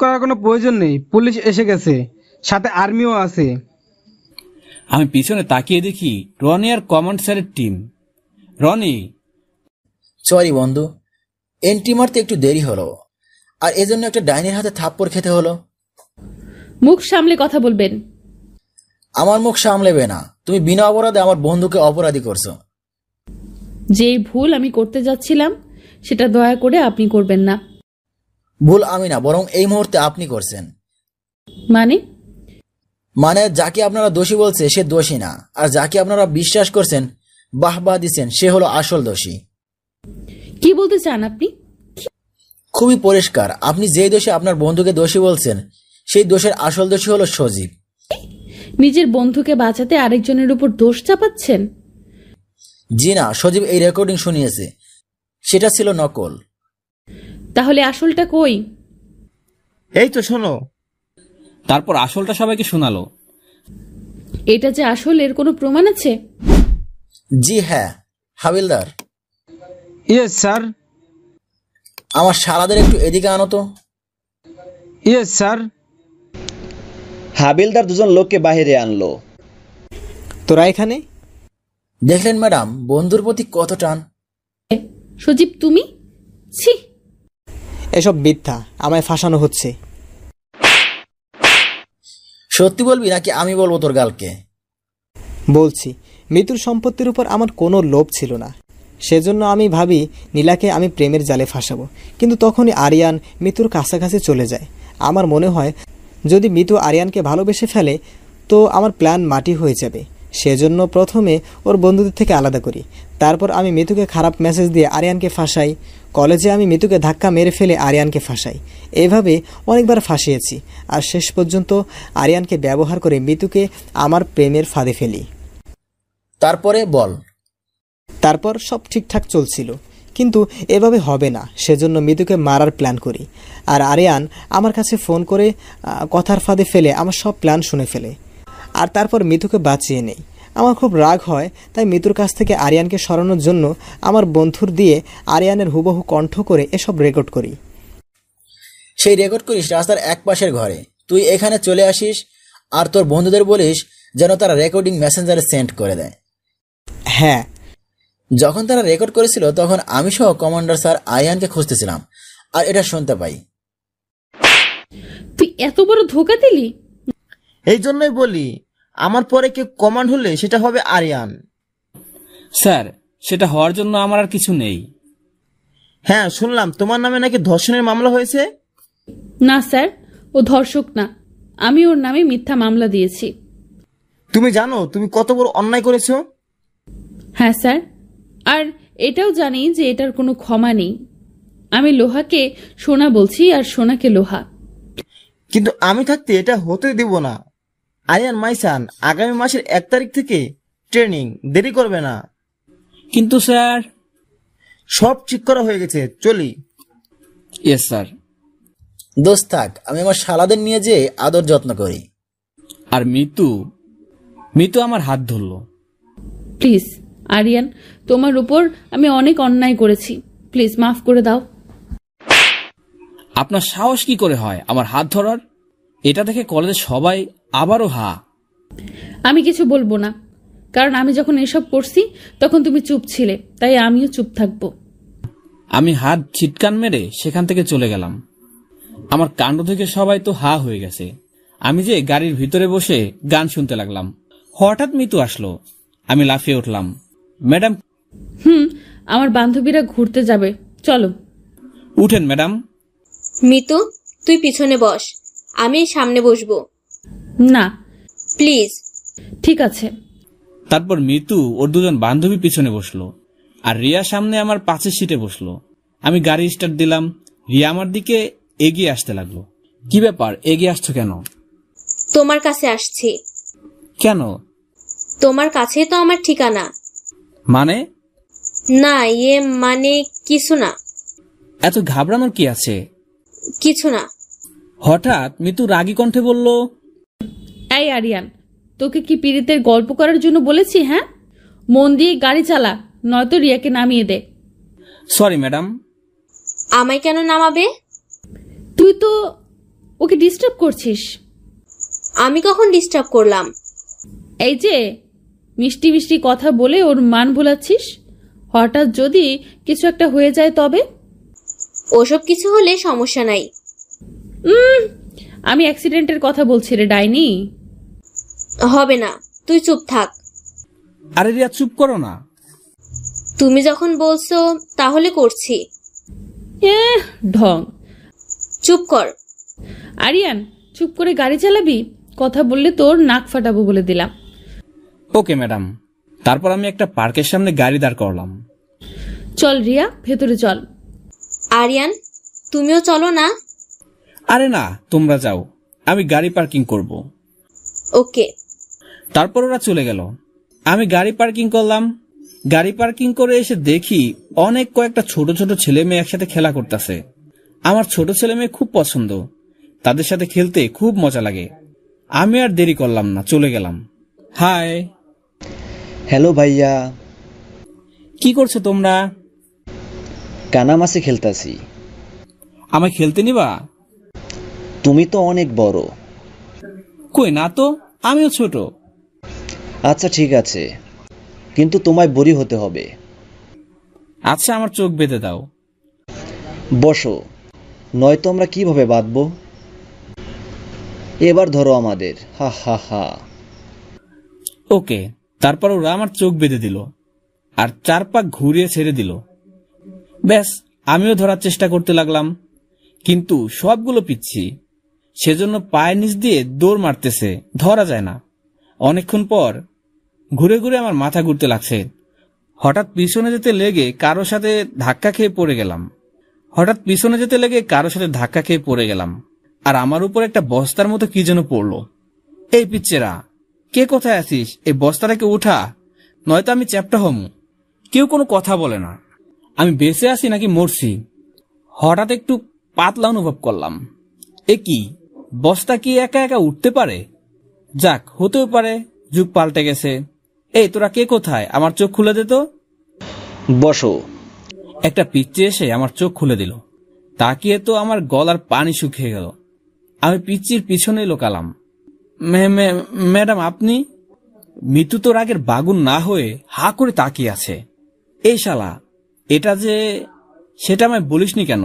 করার কোনো প্রয়োজন নেই, পুলিশ এসে গেছে, সাথে আর্মিও আছে। আমি পিছনে তাকিয়ে দেখি রনি আর কমান্ড স্যারের টিম। রনি, সরি বন্ধু, এন্ট্রি মারতে একটু দেরি হলো, আর এজন্য একটা ডাইনির হাতে থাপ্পড় খেতে হলো। মুখ সামলে কথা বলবেন। আমার মুখ সামলেবে না, তুমি বিনা অপরাধে আমার বন্ধুকে অপরাধী করছো। যেই ভুল আমি করতে যাচ্ছিলাম সেটা দয়া করে আপনি করবেন না। ভুল আমি না, বরং এই মুহূর্তে আপনি করছেন। মানে যাকে আপনারা দোষী বলছে সে দোষী না, আর যাকে আপনারা বিশ্বাস করছেন, বাহবা দিচ্ছেন, সে হলো আসল দোষী। কি বলতে চান আপনি? খুবই পরিষ্কার, আপনি যেই দোষে আপনার বন্ধুকে দোষী বলছেন, সেই দোষের আসল দোষী হলো সজীব। নিজের বন্ধুকে বাঁচাতে আরেকজনের উপর দোষ চাপাচ্ছেন? জি না, সজীব এই রেকর্ডিং শুনিয়েছে, সেটা ছিল নকল। তাহলে আসলটা কই? এই তো শোনো। তারপর আসলটা সবাইকে শোনালো। এটা যে আসল, এর কোনো প্রমাণ আছে? জি হ্যাঁ, হাবিলদার। Yes sir. আমার শালাদের একটু এদিকে আনো তো। Yes sir. হাবিলদার দুজন লোককে বাহিরে আনলো। তোরা এখানে? দেখলেন ম্যাডাম, বন্ধুর প্রতি কত টান। সজীব তুমি? ছি, এসব মিথ্যা, আমায় ফাঁসানো হচ্ছে। সত্যি বলবি নাকি আমি বলবো তোর গালকে? বলছি, মৃত্যুর সম্পত্তির উপর আমার কোনো লোভ ছিল না, সেজন্য আমি ভাবি নীলাকে আমি প্রেমের জালে ফাঁসাবো। কিন্তু তখনই আরিয়ান মৃত্যুর কাছাকাছি চলে যায়। আমার মনে হয় যদি মৃত্যু আরিয়ানকে ভালোবেসে ফেলে তো আমার প্ল্যান মাটি হয়ে যাবে। সেজন্য প্রথমে ওর বন্ধুদের থেকে আলাদা করি, তারপর আমি মৃত্যুকে খারাপ মেসেজ দিয়ে আরিয়ানকে ফাঁসাই। কলেজে আমি মৃত্যুকে ধাক্কা মেরে ফেলে আরিয়ানকে ফাঁসাই। এভাবে অনেকবার ফাঁসিয়েছি, আর শেষ পর্যন্ত আরিয়ানকে ব্যবহার করে মৃত্যুকে আমার প্রেমের ফাঁদে ফেলি। তারপরে বল। তারপর সব ঠিকঠাক চলছিল, কিন্তু এভাবে হবে না, সেজন্য মৃত্যুকে মারার প্ল্যান করি। আর আরিয়ান আমার কাছে ফোন করে কথার ফাঁদে ফেলে আমার সব প্ল্যান শুনে ফেলে, আর তারপর মৃত্যুকে বাঁচিয়ে নেই। আমার খুব রাগ হয়, তাই মৃত্যুর কাছ থেকে আরিয়ানকে সরানোর জন্য আমার বন্ধুর দিয়ে আরিয়ানের হুবহু কণ্ঠ করে এসব রেকর্ড করি। সেই রেকর্ড করিস রাস্তার এক পাশের ঘরে। তুই এখানে চলে আসিস আর তোর বন্ধুদের বলিস যেন তারা রেকর্ডিং মেসেঞ্জারে সেন্ড করে দেয়। হ্যাঁ, যখন তারা রেকর্ড করেছিল তখন আমি সহ কমান্ডার স্যার আরিয়ানকে খুঁজতেছিলাম, আর এটা শুনতে পাই। তুই এত বড় ধোঁকা দিলি? এই জন্যই বলি, আমার পরে কেউ কমান্ড হলে সেটা হবে আরিয়ান। স্যার, সেটা হওয়ার জন্য আমার আর কিছু নেই। হ্যাঁ, শুনলাম তোমার নামে নাকি ধর্ষণের মামলা হয়েছে। না স্যার, ও ধর্ষক না, আমি ওর নামে মিথ্যা মামলা দিয়েছি। তুমি জানো তুমি কত বড় অন্যায় করেছো? হ্যাঁ স্যার, আর এটাও জানি যে এটার কোনো ক্ষমা নেই। আমি লোহাকে সোনা বলছি আর সোনাকে লোহা। কিন্তু আমি থাকতে এটা হতে দেব না। আরিয়ান মাইসান, আগামী মাসের 1 তারিখ থেকে ট্রেনিং, দেরি করবে না। কিন্তু স্যার। সব ঠিক করা হয়ে গেছে, চলি। Yes sir. দোস্ত থাক, আমি আমার শালাদের নিয়ে যেয়ে আদর যত্ন করি। আর মৃত্যু আমার হাত ধরলো। প্লিজ আরিয়ান, তোমার উপর আমি অনেক অন্যায় করেছি, প্লিজ মাফ করে দাও। আপনার সাহস কি করে হয় আমার হাত ধরার? এটা দেখে কলেজের সবাই আবারও হা। আমি কিছু বলবো না, কারণ আমি যখন এসব করছি তখন তুমি চুপ ছিলে, তাই আমিও চুপ থাকবো। আমি হাত ছিটকান মেরে সেখান থেকে চলে গেলাম। আমার কাণ্ড থেকে সবাই তো হা হয়ে গেছে। আমি যে গাড়ির ভিতরে বসে গান শুনতে লাগলাম, হঠাৎ মৃত্যু আসলো। আমি লাফিয়ে উঠলাম। ম্যাডাম। আমার বান্ধবীরা ঘুরতে যাবে, চলো। উঠেন ম্যাডাম। মিতু, তুই পিছনে বস, আমি সামনে বসবো। না প্লিজ। ঠিক আছে। তারপর মৃত্যু ওর দুজন বান্ধবী পিছনে বসলো, আর রিয়া সামনে আমার পাশের সিটে বসলো। আমি গাড়ি স্টার্ট দিলাম। রিয়া আমার দিকে এগিয়ে আসতে লাগলো। কি ব্যাপার, এগিয়ে আসছো কেন? তোমার কাছে আসছি। কেন? তোমার কাছে তো আমার ঠিকানা। মানে? না, মানে কিছু না। এত ঘাবড়ানোর কি আছে? কিছু না। হঠাৎ মৃত্যু রাগী কণ্ঠে বলল, এই আরিয়ান, তোকে কি পীড়িতের গল্প করার জন্য বলেছি? হ্যাঁ, মন দিয়ে গাড়ি চালা, নয়তো রিয়াকে নামিয়ে দে। Sorry madam. আমায় কেন নামাবে? তুই তো ওকে ডিস্টার্ব করছিস? আমি কখন ডিস্টার্ব করলাম? এই যে মিষ্টি মিষ্টি কথা বলে ওর মান ভোলাচ্ছিস, হঠাৎ যদি কিছু একটা হয়ে যায় তবে? ওসব কিছু হলে সমস্যা নাই। আমি অ্যাক্সিডেন্টের কথা বলছি রে ডাইনি। হবে না, তুই চুপ থাক। আরে রিয়া চুপ করো না। তুমি যখন বলছো তাহলে করছি। ঢং। চুপ কর। আরিয়ান, চুপ করে গাড়ি চালাবি? কথা বললে তোর নাক ফাটাবো বলে দিলাম। Okay madam. তারপর আমি একটা পার্কের সামনে গাড়ি দাঁড় করলাম। চল রিয়া, ভেতরে চল। আরিয়ান, তুমিও চলো না। আরে না, তোমরা যাও, আমি গাড়ি পার্কিং করব। ওকে। তারপর ওরা চলে গেল। আমি গাড়ি পার্কিং করলাম। গাড়ি পার্কিং করে এসে দেখি অনেক কয়েকটা ছোট ছোট ছেলে মেয়ে একসাথে খেলা করতেছে। আমার ছোট ছেলে মেয়ে খুব পছন্দ, তাদের সাথে খেলতে খুব মজা লাগে। আমি আর দেরি করলাম না, চলে গেলাম। হাই। হ্যালো ভাইয়া, কি করছো তোমরা? কানামাছি খেলতাছি। আমায় খেলতে নিবা? তুমি তো অনেক বড়। কই না তো, আমিও ছোট। আচ্ছা ঠিক আছে, কিন্তু তোমায় বড়ি হতে হবে। আচ্ছা, আমার চোখ বেঁধে দাও। বসো, নয়তো আমরা কিভাবে বাঁধবো? এবার ধরো আমাদের, হা হা হা। ওকে। তারপর ওরা আমার চোখ বেঁধে দিল আর 4 পাক ঘুরিয়ে ছেড়ে দিল। ব্যাস, আমিও ধরার চেষ্টা করতে লাগলাম, কিন্তু সবগুলো পিচ্ছি, সেজন্য পায়ের নিচ দিয়ে দৌড় মারতেছে, ধরা যায় না। অনেকক্ষণ পর ঘুরে ঘুরে আমার মাথা ঘুরতে লাগছে। হঠাৎ পিছনে যেতে লেগে কারো সাথে ধাক্কা খেয়ে পড়ে গেলাম। আর আমার উপর একটা বস্তার মতো কি যেন পড়লো। এই পিচ্ছেরা, কে কোথায় আছিস? এই বস্তাটাকে উঠা, নয়তো আমি চ্যাপ্টা হমু। কেউ কোনো কথা বলে না। আমি বেঁচে আছি নাকি মরছি? হঠাৎ একটু পাতলা অনুভব করলাম। এ কি, বস্তা কি একা একা উঠতে পারে? যাক, হতেও পারে, যুগ পাল্টে গেছে। এই তোরা কে কোথায়? আমার চোখ খুলে দে তো। বসো। একটা পিচ্চি এসে আমার চোখ খুলে দিল। তাকিয়ে তো আমার গলার পানি শুকিয়ে গেল। আমি পিচ্চির পিছনে লোকালাম। ম্যাডাম আপনি? মিতু তো রাগের বাগুন না হয়ে হা করে তাকিয়ে আছে। এই শালা, এটা যে সেটা আমায় বলিসনি কেন?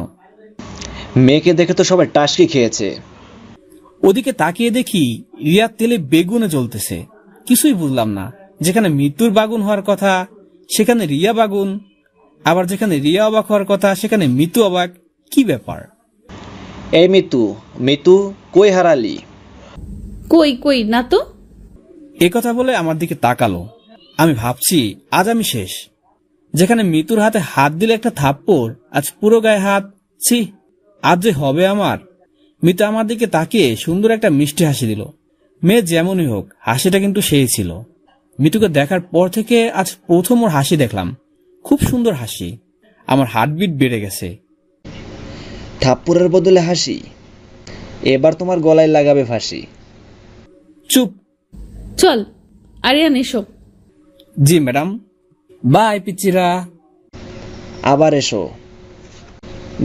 মেয়েকে দেখে তো সবাই টাসকি খেয়েছে। ওদিকে তাকিয়ে দেখি রিয়া তেলে বেগুনে জ্বলতেছে। কিছুই বুঝলাম না। যেখানে মৃত্যুর বাগুন হওয়ার কথা সেখানে রিয়া বাগুন, আবার যেখানে রিয়া অবাক হওয়ার কথা সেখানে মিতু অবাক। কি ব্যাপার? এই মিতু কই হারালি? কই না তো। এ কথা বলে আমার দিকে তাকালো। আমি ভাবছি আজ আমি শেষ। যেখানে মিতুর হাতে হাত দিলে একটা থাপ্পড়, আজ পুরো গায়ে হাত। ছি, আজ যে হবে আমার। মিতু আমার দিকে তাকিয়ে সুন্দর একটা মিষ্টি হাসি দিল। মেয়ে যেমনই হোক, হাসিটা কিন্তু সেই ছিল। মিতুকে দেখার পর থেকে আজ প্রথম ওর হাসি দেখলাম। খুব সুন্দর হাসি। আমার হার্টবিট বেড়ে গেছে। থাপ্পড়ের বদলে হাসি? এবার তোমার গলায় লাগাবে ফাঁসি। চুপ। চল আরিয়ান, এসো। জি ম্যাডাম। বাই পিচ্চিরা। আবার এসো।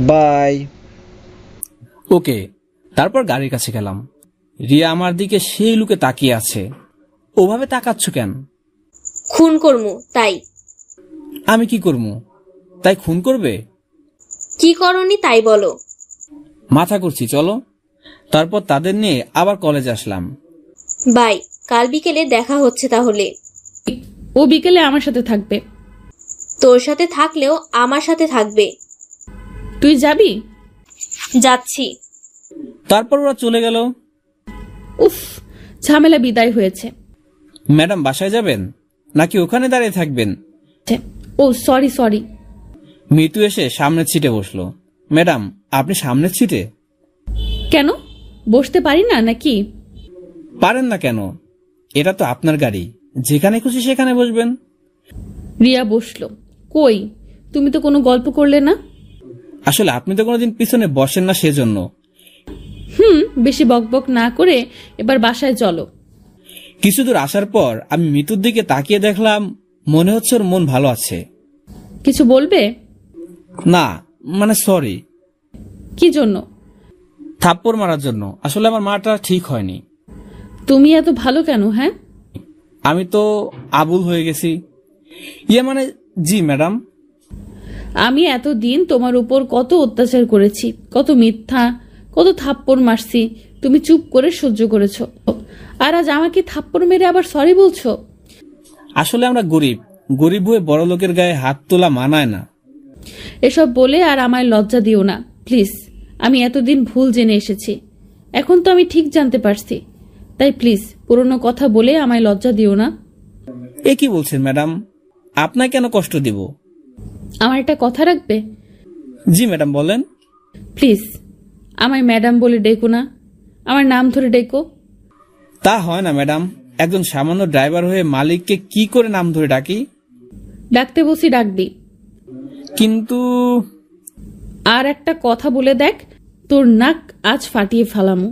বাই। ওকে। তারপর গাড়ির কাছে গেলাম। রিয়া আমার দিকে সেই লুকে তাকিয়ে আছে। ওভাবে তাকাচ্ছ কেন? খুন করমু তাই। আমি কি করবো? তাই খুন করবে? কি করনি তাই বলো। মাথা করছি, চলো। তারপর তাদের নিয়ে আবার কলেজে আসলাম। বাই, কাল বিকেলে দেখা হচ্ছে তাহলে। ও বিকেলে আমার সাথে থাকবে। তোর সাথে থাকলেও আমার সাথে থাকবে। তুই যাবি? যাচ্ছি। তারপর ওরা চলে গেল। উফ, ঝামেলা বিদায় হয়েছে। ম্যাডাম বাসায় যাবেন নাকি ওখানে দাঁড়িয়ে থাকবেন? ও সরি। মিতু এসে সামনের সিটে বসলো। ম্যাডাম, আপনি সামনের সিটে? কেন, বসতে পারি না নাকি? পারেন না কেন? এটা তো আপনার গাড়ি, যেখানে খুশি সেখানে বসবেন। রিয়া বসলো। কই, তুমি তো কোনো গল্প করলে না। আসলে আপনি তো কোনোদিন পিছনে বসেন না, সেজন্য। বেশি বকবক না করে এবার বাসায় চলো। কিছু দূর আসার পর আমি মিতুর দিকে তাকিয়ে দেখলাম, মনে হচ্ছে ওর মন ভালো আছে। কিছু বলবে? না, মানে সরি। কি জন্য? থাপ্পড় মারার জন্য। আসলে আমার মাটা ঠিক হয়নি। তুমি এত ভালো কেন? হ্যাঁ, আমি তো আবুল হয়ে গেছি। মানে জি ম্যাডাম। আমি এতদিন তোমার উপর কত অত্যাচার করেছি, কত মিথ্যা, কত থাপ্পড় মারছি, তুমি চুপ করে সহ্য করেছো, আর আজ আমাকে থাপ্পড় মেরে আবার সরি বলছো। আসলে আমরা গরিব, গরিব হয়ে বড় লোকের গায়ে হাত তোলা মানায় না। এসব বলে আর আমায় লজ্জা দিও না প্লিজ। আমি এতদিন ভুল জেনে এসেছি, এখন তো আমি ঠিক জানতে পারছি, তাই প্লিজ পুরনো কথা বলে আমায় লজ্জা দিও না। এ কি বলছেন ম্যাডাম? আপনাকে কেন কষ্ট দিব? আমার একটা কথা রাখবে? জি ম্যাডাম, বলেন। প্লিজ আমায় ম্যাডাম বলে ডেকো না, আমার নাম ধরে ডেকো। তা হয় না ম্যাডাম, একজন সামান্য ড্রাইভার হয়ে মালিককে কি করে নাম ধরে ডাকি? ডাকতে বসি ডাকবি, কিন্তু আর একটা কথা বলে দেখ, তোর নাক আজ ফাটিয়ে ফেলামু।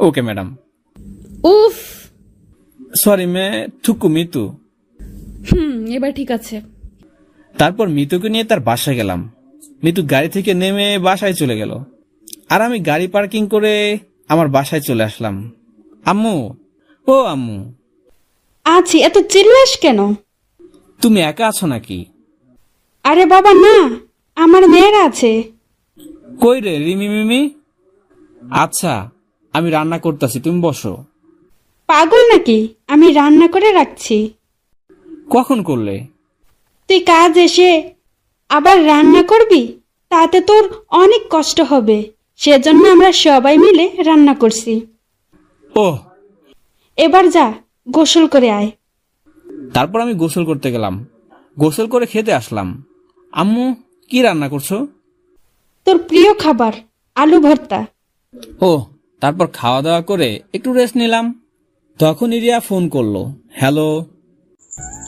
Okay madam. উফ, সরি মে থুকু মিতু। এবার ঠিক আছে। তারপর মিতুকে নিয়ে তার বাসায় গেলাম। মিতু গাড়ি থেকে নেমে বাসায় চলে গেল, আর আমি গাড়ি পার্কিং করে আমার বাসায় চলে আসলাম। আম্মু, ও আম্মু। আছি, এত চিল্লাস কেন? তুমি একা আছো নাকি? আরে বাবা না, আমার মেয়েরা আছে। কই রে রিমি মিমি? আচ্ছা, আমি রান্না করতেছি, তুমি বসো। পাগল নাকি? আমি রান্না করে রাখছি। কখন করলে? তুই কাজ এসে আবার রান্না করবি, তাতে তোর অনেক কষ্ট হবে, সেজন্য আমরা সবাই মিলে রান্না করছি। ওহ। এবার যা, গোসল করে আয়। তারপর আমি গোসল করতে গেলাম, গোসল করে খেতে আসলাম। আম্মু, কি রান্না করছো? তোর প্রিয় খাবার, আলু ভর্তা। ও, তারপর খাওয়া দাওয়া করে একটু রেস্ট নিলাম। তখন ইরিয়া ফোন করলো। হ্যালো।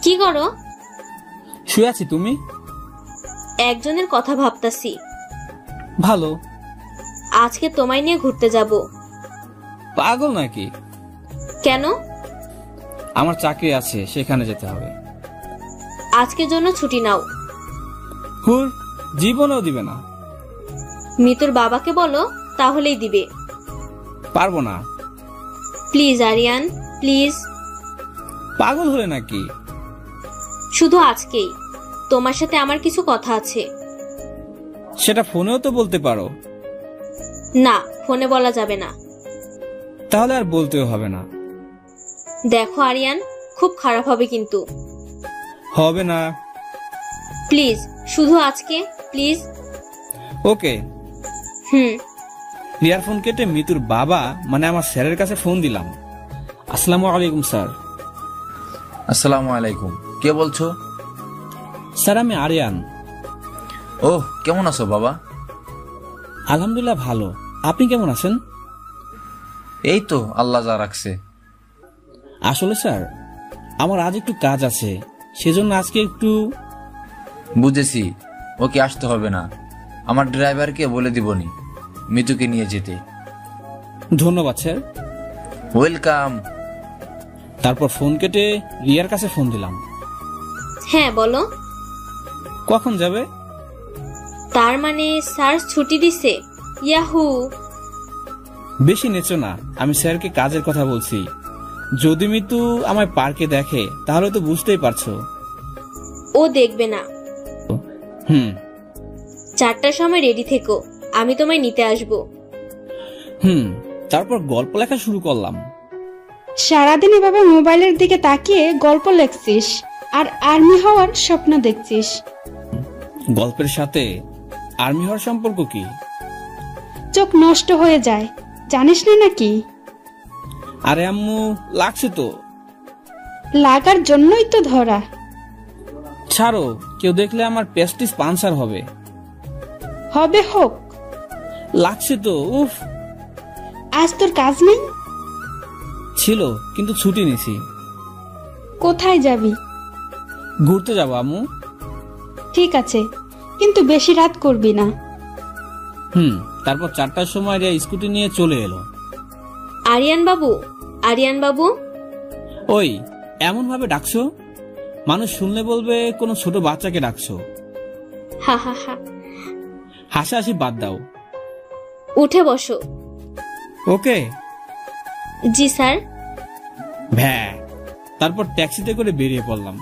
কি করো? শুয়ে আছি, তুমি? একজনের কথা ভাবতাছি। ভালো। আজকে তোমায় নিয়ে ঘুরতে যাব। পাগল নাকি? কেন? আমার চাকরি আছে, সেখানে যেতে হবে। আজকের জন্য ছুটি নাও। হুর, জীবনেও দিবে না। মিতুর বাবাকে বলো, তাহলেই দিবে। পারবো না। Please Aryan, please. পাগল হলে নাকি? শুধু আজকেই, তোমার সাথে আমার কিছু কথা আছে। সেটা ফোনেও তো বলতে পারো। না, ফোনে বলা যাবে না। তাহলে আর বলতেও হবে না। দেখো আরিয়ান, খুব খারাপ হবে কিন্তু। হবে না। প্লিজ, শুধু আজকে, প্লিজ। ওকে। ইয়ারফোন কেটে মিতুর বাবা মানে আমার স্যারের কাছে ফোন দিলাম। আসসালামু আলাইকুম স্যার। আসসালামু আলাইকুম। কে বলছো? স্যার, আমি আরিয়ান। ওহ, কেমন আছো বাবা? আলহামদুলিল্লাহ ভালো। আপনি কেমন আছেন? এই তো আল্লাহ যা রাখছে। আসলে স্যার, আমার আজ একটু কাজ আছে, সেজন্য আজকে একটু। বুঝেছি, ওকে আসতে হবে না, আমার ড্রাইভারকে বলে দিবনি মিতুকে নিয়ে যেতে। ধন্যবাদ স্যার। ওয়েলকাম। তারপর ফোন কেটে রিয়ার কাছে ফোন দিলাম। হ্যাঁ বলো। কখন যাবে? তার মানে স্যার ছুটি দিছে? ইয়াহু। বেশি নেচো না, আমি স্যারকে কাজের কথা বলছি। যদি মিতু আমায় পার্কে দেখে তাহলে তো বুঝতেই পারছো। ও দেখবে না। 4টার সময় রেডি থেকো, আমি তোমায় নিতে আসবো। তারপর গল্প লেখা শুরু করলাম। সারাদিন এভাবে মোবাইলের দিকে তাকিয়ে গল্প লেখছিস আর আর্মি হওয়ার স্বপ্ন দেখছিস। গল্পের সাথে আর্মি হওয়ার সম্পর্ক কি? চোখ নষ্ট হয়ে যায়, জানিস না নাকি? আরে আম্মু, লাগছে তো। লাগার জন্যই তো ধরা। ছাড়ো, কেউ দেখলে আমার পেস্টিস পানসার হবে। হবে হোক। লাগছে তো। উফ। আজ তোর কাজ নেই? ছিল, কিন্তু ছুটি নিছি। কোথায় যাবি? ঘুরতে যাবো আম্মু। ঠিক আছে, কিন্তু বেশি রাত করবি না। তারপর 4টার সময় রিয়া স্কুটি নিয়ে চলে এলো। আরিয়ান বাবু, আরিয়ান বাবু। ওই, এমন ভাবে ডাকছো, মানুষ শুনলে বলবে কোনো ছোট বাচ্চাকে ডাকছো। হা হা হা। হাসাহাসি বাদ দাও। উঠে বসো। ওকে। জি স্যার। ভ্যা। তারপর ট্যাক্সিতে করে বেরিয়ে পড়লাম।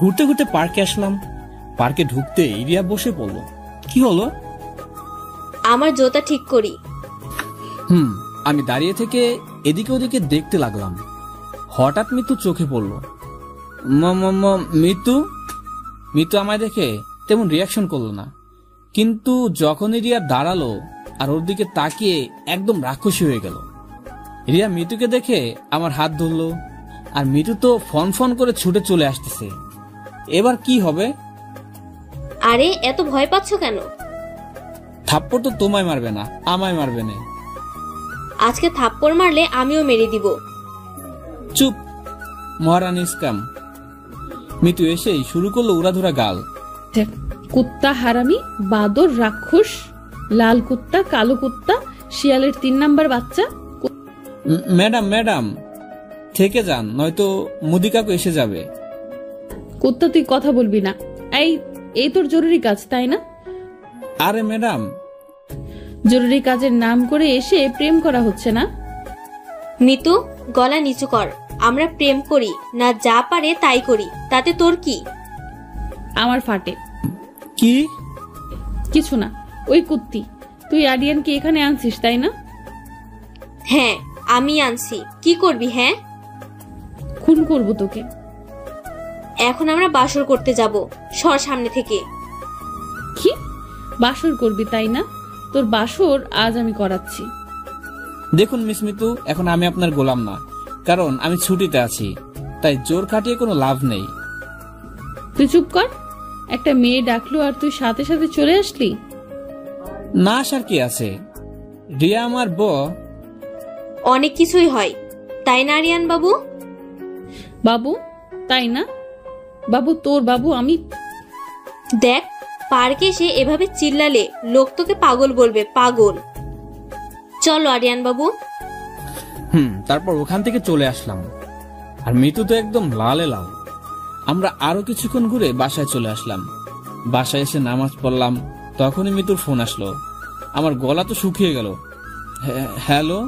ঘুরতে ঘুরতে পার্কে আসলাম। পার্কে ঢুকতে রিয়া বসে পড়ল। কি হলো? আমার জুতা ঠিক করি। আমি দাঁড়িয়ে থেকে এদিকে ওদিকে দেখতে লাগলাম। হঠাৎ মিতু চোখে পড়ল। মিতু মিতু আমায় দেখে তেমন রিয়াকশন করলো না, কিন্তু যখনই রিয়া দাঁড়ালো আর ওর দিকে তাকিয়ে একদম রাক্ষসী হয়ে গেল। রিয়া মিতুকে দেখে আমার হাত ধরলো, আর মিতু তো ফন ফন করে ছুটে চলে আসতেছে। এবার কি হবে? আরে এত ভয় পাচ্ছ কেন? থাপ্পড় তো তোমায় মারবে না, আমায় মারবে না। আজকে থাপ্পড় মারলে আমিও মেরে দিব। চুপ, মহারানী স্ক্যাম। মিতু এসেই শুরু করলো উড়াধুরা গাল। কুত্তা হারামি, বাদর, রাক্ষস, লাল কুত্তা, কালো কুত্তা, শিয়ালের 3 নাম্বার বাচ্চা। ম্যাডাম ম্যাডাম থেকে যান, নয়তো মুদি কাকু এসে যাবে। কুত্তা তুই কথা বলবি না। এই তোর জরুরি কাজ তাই না? আরে ম্যাডাম, জরুরি কাজের নাম করে এসে প্রেম করা হচ্ছে না? মিতু গলা নিচু কর। আমরা প্রেম করি না, যা পারে তাই করি, তাতে তোর কি? আমার ফাটে। কি? কিছু না। ওই কুত্তি, তুই আরিয়ানকে এখানে আনছিস তাই না? হ্যাঁ আমি আনছি। কি করবি? হ্যাঁ খুন করব তোকে। এখন আমরা বাসর করতে যাব, সর সামনে থেকে। কি বাসর করবি তাই না? তোর বাসর আজ আমি করাচ্ছি। দেখুন মিস মিতু, এখন আমি আপনার গোলাম না, কারণ আমি ছুটিতে আছি, তাই জোর খাটিয়ে কোনো লাভ নেই। তুই চুপ কর। একটা মেয়ে ডাকলো আর তুই সাথে সাথে চলে আসলি? না আসার কি আছে? রিয়া আমার অনেক কিছুই হয়, তাই না আরিয়ান বাবু? বাবু তাই না? বাবু তোর বাবু আমি। দেখ, পার্কে এসে এভাবে চিল্লালে লোক তোকে পাগল বলবে, পাগল। চলো আরিয়ান বাবু। তারপর ওখান থেকে চলে আসলাম, আর মিতু তো একদম লালে লাল। আমরা আরো কিছুক্ষণ ঘুরে বাসায় চলে আসলাম। বাসায় এসে নামাজ পড়লাম, তখনই মিতুর ফোন আসলো। আমার গলা তো শুকিয়ে গেল। হ্যালো।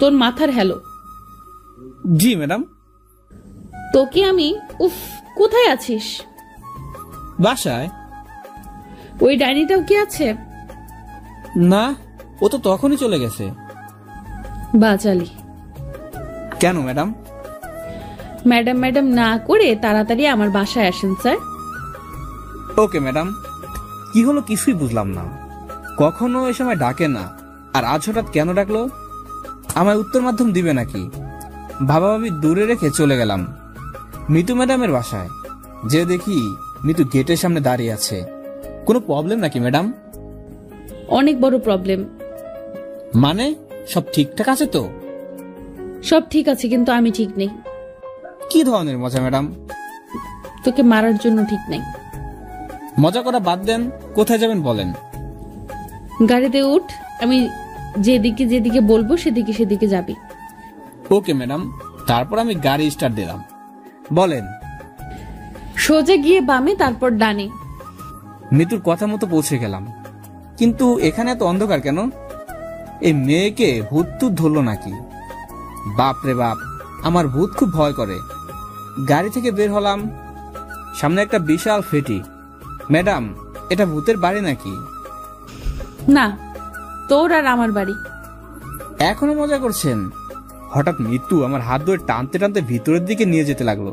তোর মাথার হ্যালো। জি ম্যাডাম। তোকে আমি। উফ, কোথায় আছিস? বাসায়। ওই ডাইনিটাও কি আছে? না, ও তো তখনই চলে গেছে। বাচালি। কেন ম্যাডাম? ম্যাডাম ম্যাডাম না করে তাড়াতাড়ি আমার বাসায় আসেন স্যার। Okay madam. কি হলো কিছুই বুঝলাম না, কখনো এ সময় ডাকে না, আর আজ হঠাৎ কেন ডাকলো? আমায় উত্তর মাধ্যম দিবে নাকি? ভাবাভাবি দূরে রেখে চলে গেলাম মিতু ম্যাডামের বাসায়। যে দেখি মিতু গেটের সামনে দাঁড়িয়ে আছে। কোনো প্রবলেম নাকি ম্যাডাম? অনেক বড় প্রবলেম। মানে সব ঠিকঠাক আছে তো? সব ঠিক আছে, কিন্তু আমি ঠিক নেই। কি ধরনের মজা ম্যাডাম? তোকে মারার জন্য ঠিক নেই। মজা করা বাদ দেন, কোথায় যাবেন বলেন। গাড়িতে উঠ, আমি যেদিকে যেদিকে বলবো সেদিকে সেদিকে যাবি। Okay madam. তারপর আমি গাড়ি স্টার্ট দিলাম। বলেন। সোজা গিয়ে বামে, তারপর ডানে। মিতুর কথা মতো পৌঁছে গেলাম, কিন্তু এখানে এত অন্ধকার কেন? এই মেয়েকে ভূত টুত ধরলো নাকি? বাপ রে বাপ, আমার ভূত খুব ভয় করে। গাড়ি থেকে বের হলাম, সামনে একটা বিশাল ফেটি। ম্যাডাম, এটা ভূতের বাড়ি নাকি? না, তোর আর আমার বাড়ি। এখনো মজা করছেন? হঠাৎ মিতু আমার হাত ধরে টানতে টানতে ভিতরের দিকে নিয়ে যেতে লাগলো।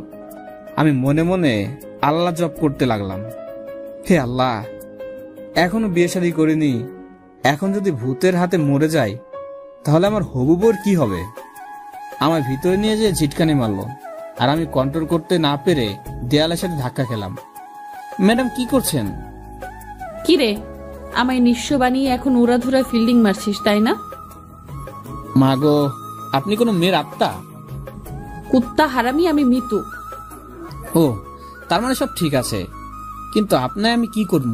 আমি মনে মনে আল্লাহ জপ করতে লাগলাম, হে আল্লাহ, এখনো বিয়ে শাদী করিনি, এখন যদি ভূতের হাতে মরে যাই তাহলে আমার হবু বউর কি হবে? আমার ভিতরে নিয়ে যেয়ে ঝিটকানি মারলো, আর আমি কন্ট্রোল করতে না পেরে দেয়ালের সাথে ধাক্কা খেলাম। ম্যাডাম কি করছেন? কি রে, আমায় নিঃস্ব বানিয়ে এখন উড়াধুরা ফিল্ডিং মারছিস তাই না? মাগো, আপনি কোনো মেয়ের আত্মা? কুত্তা হারামি, আমি মিতু। ও, তার মানে সব ঠিক আছে, কিন্তু আপনায় আমি কি করব?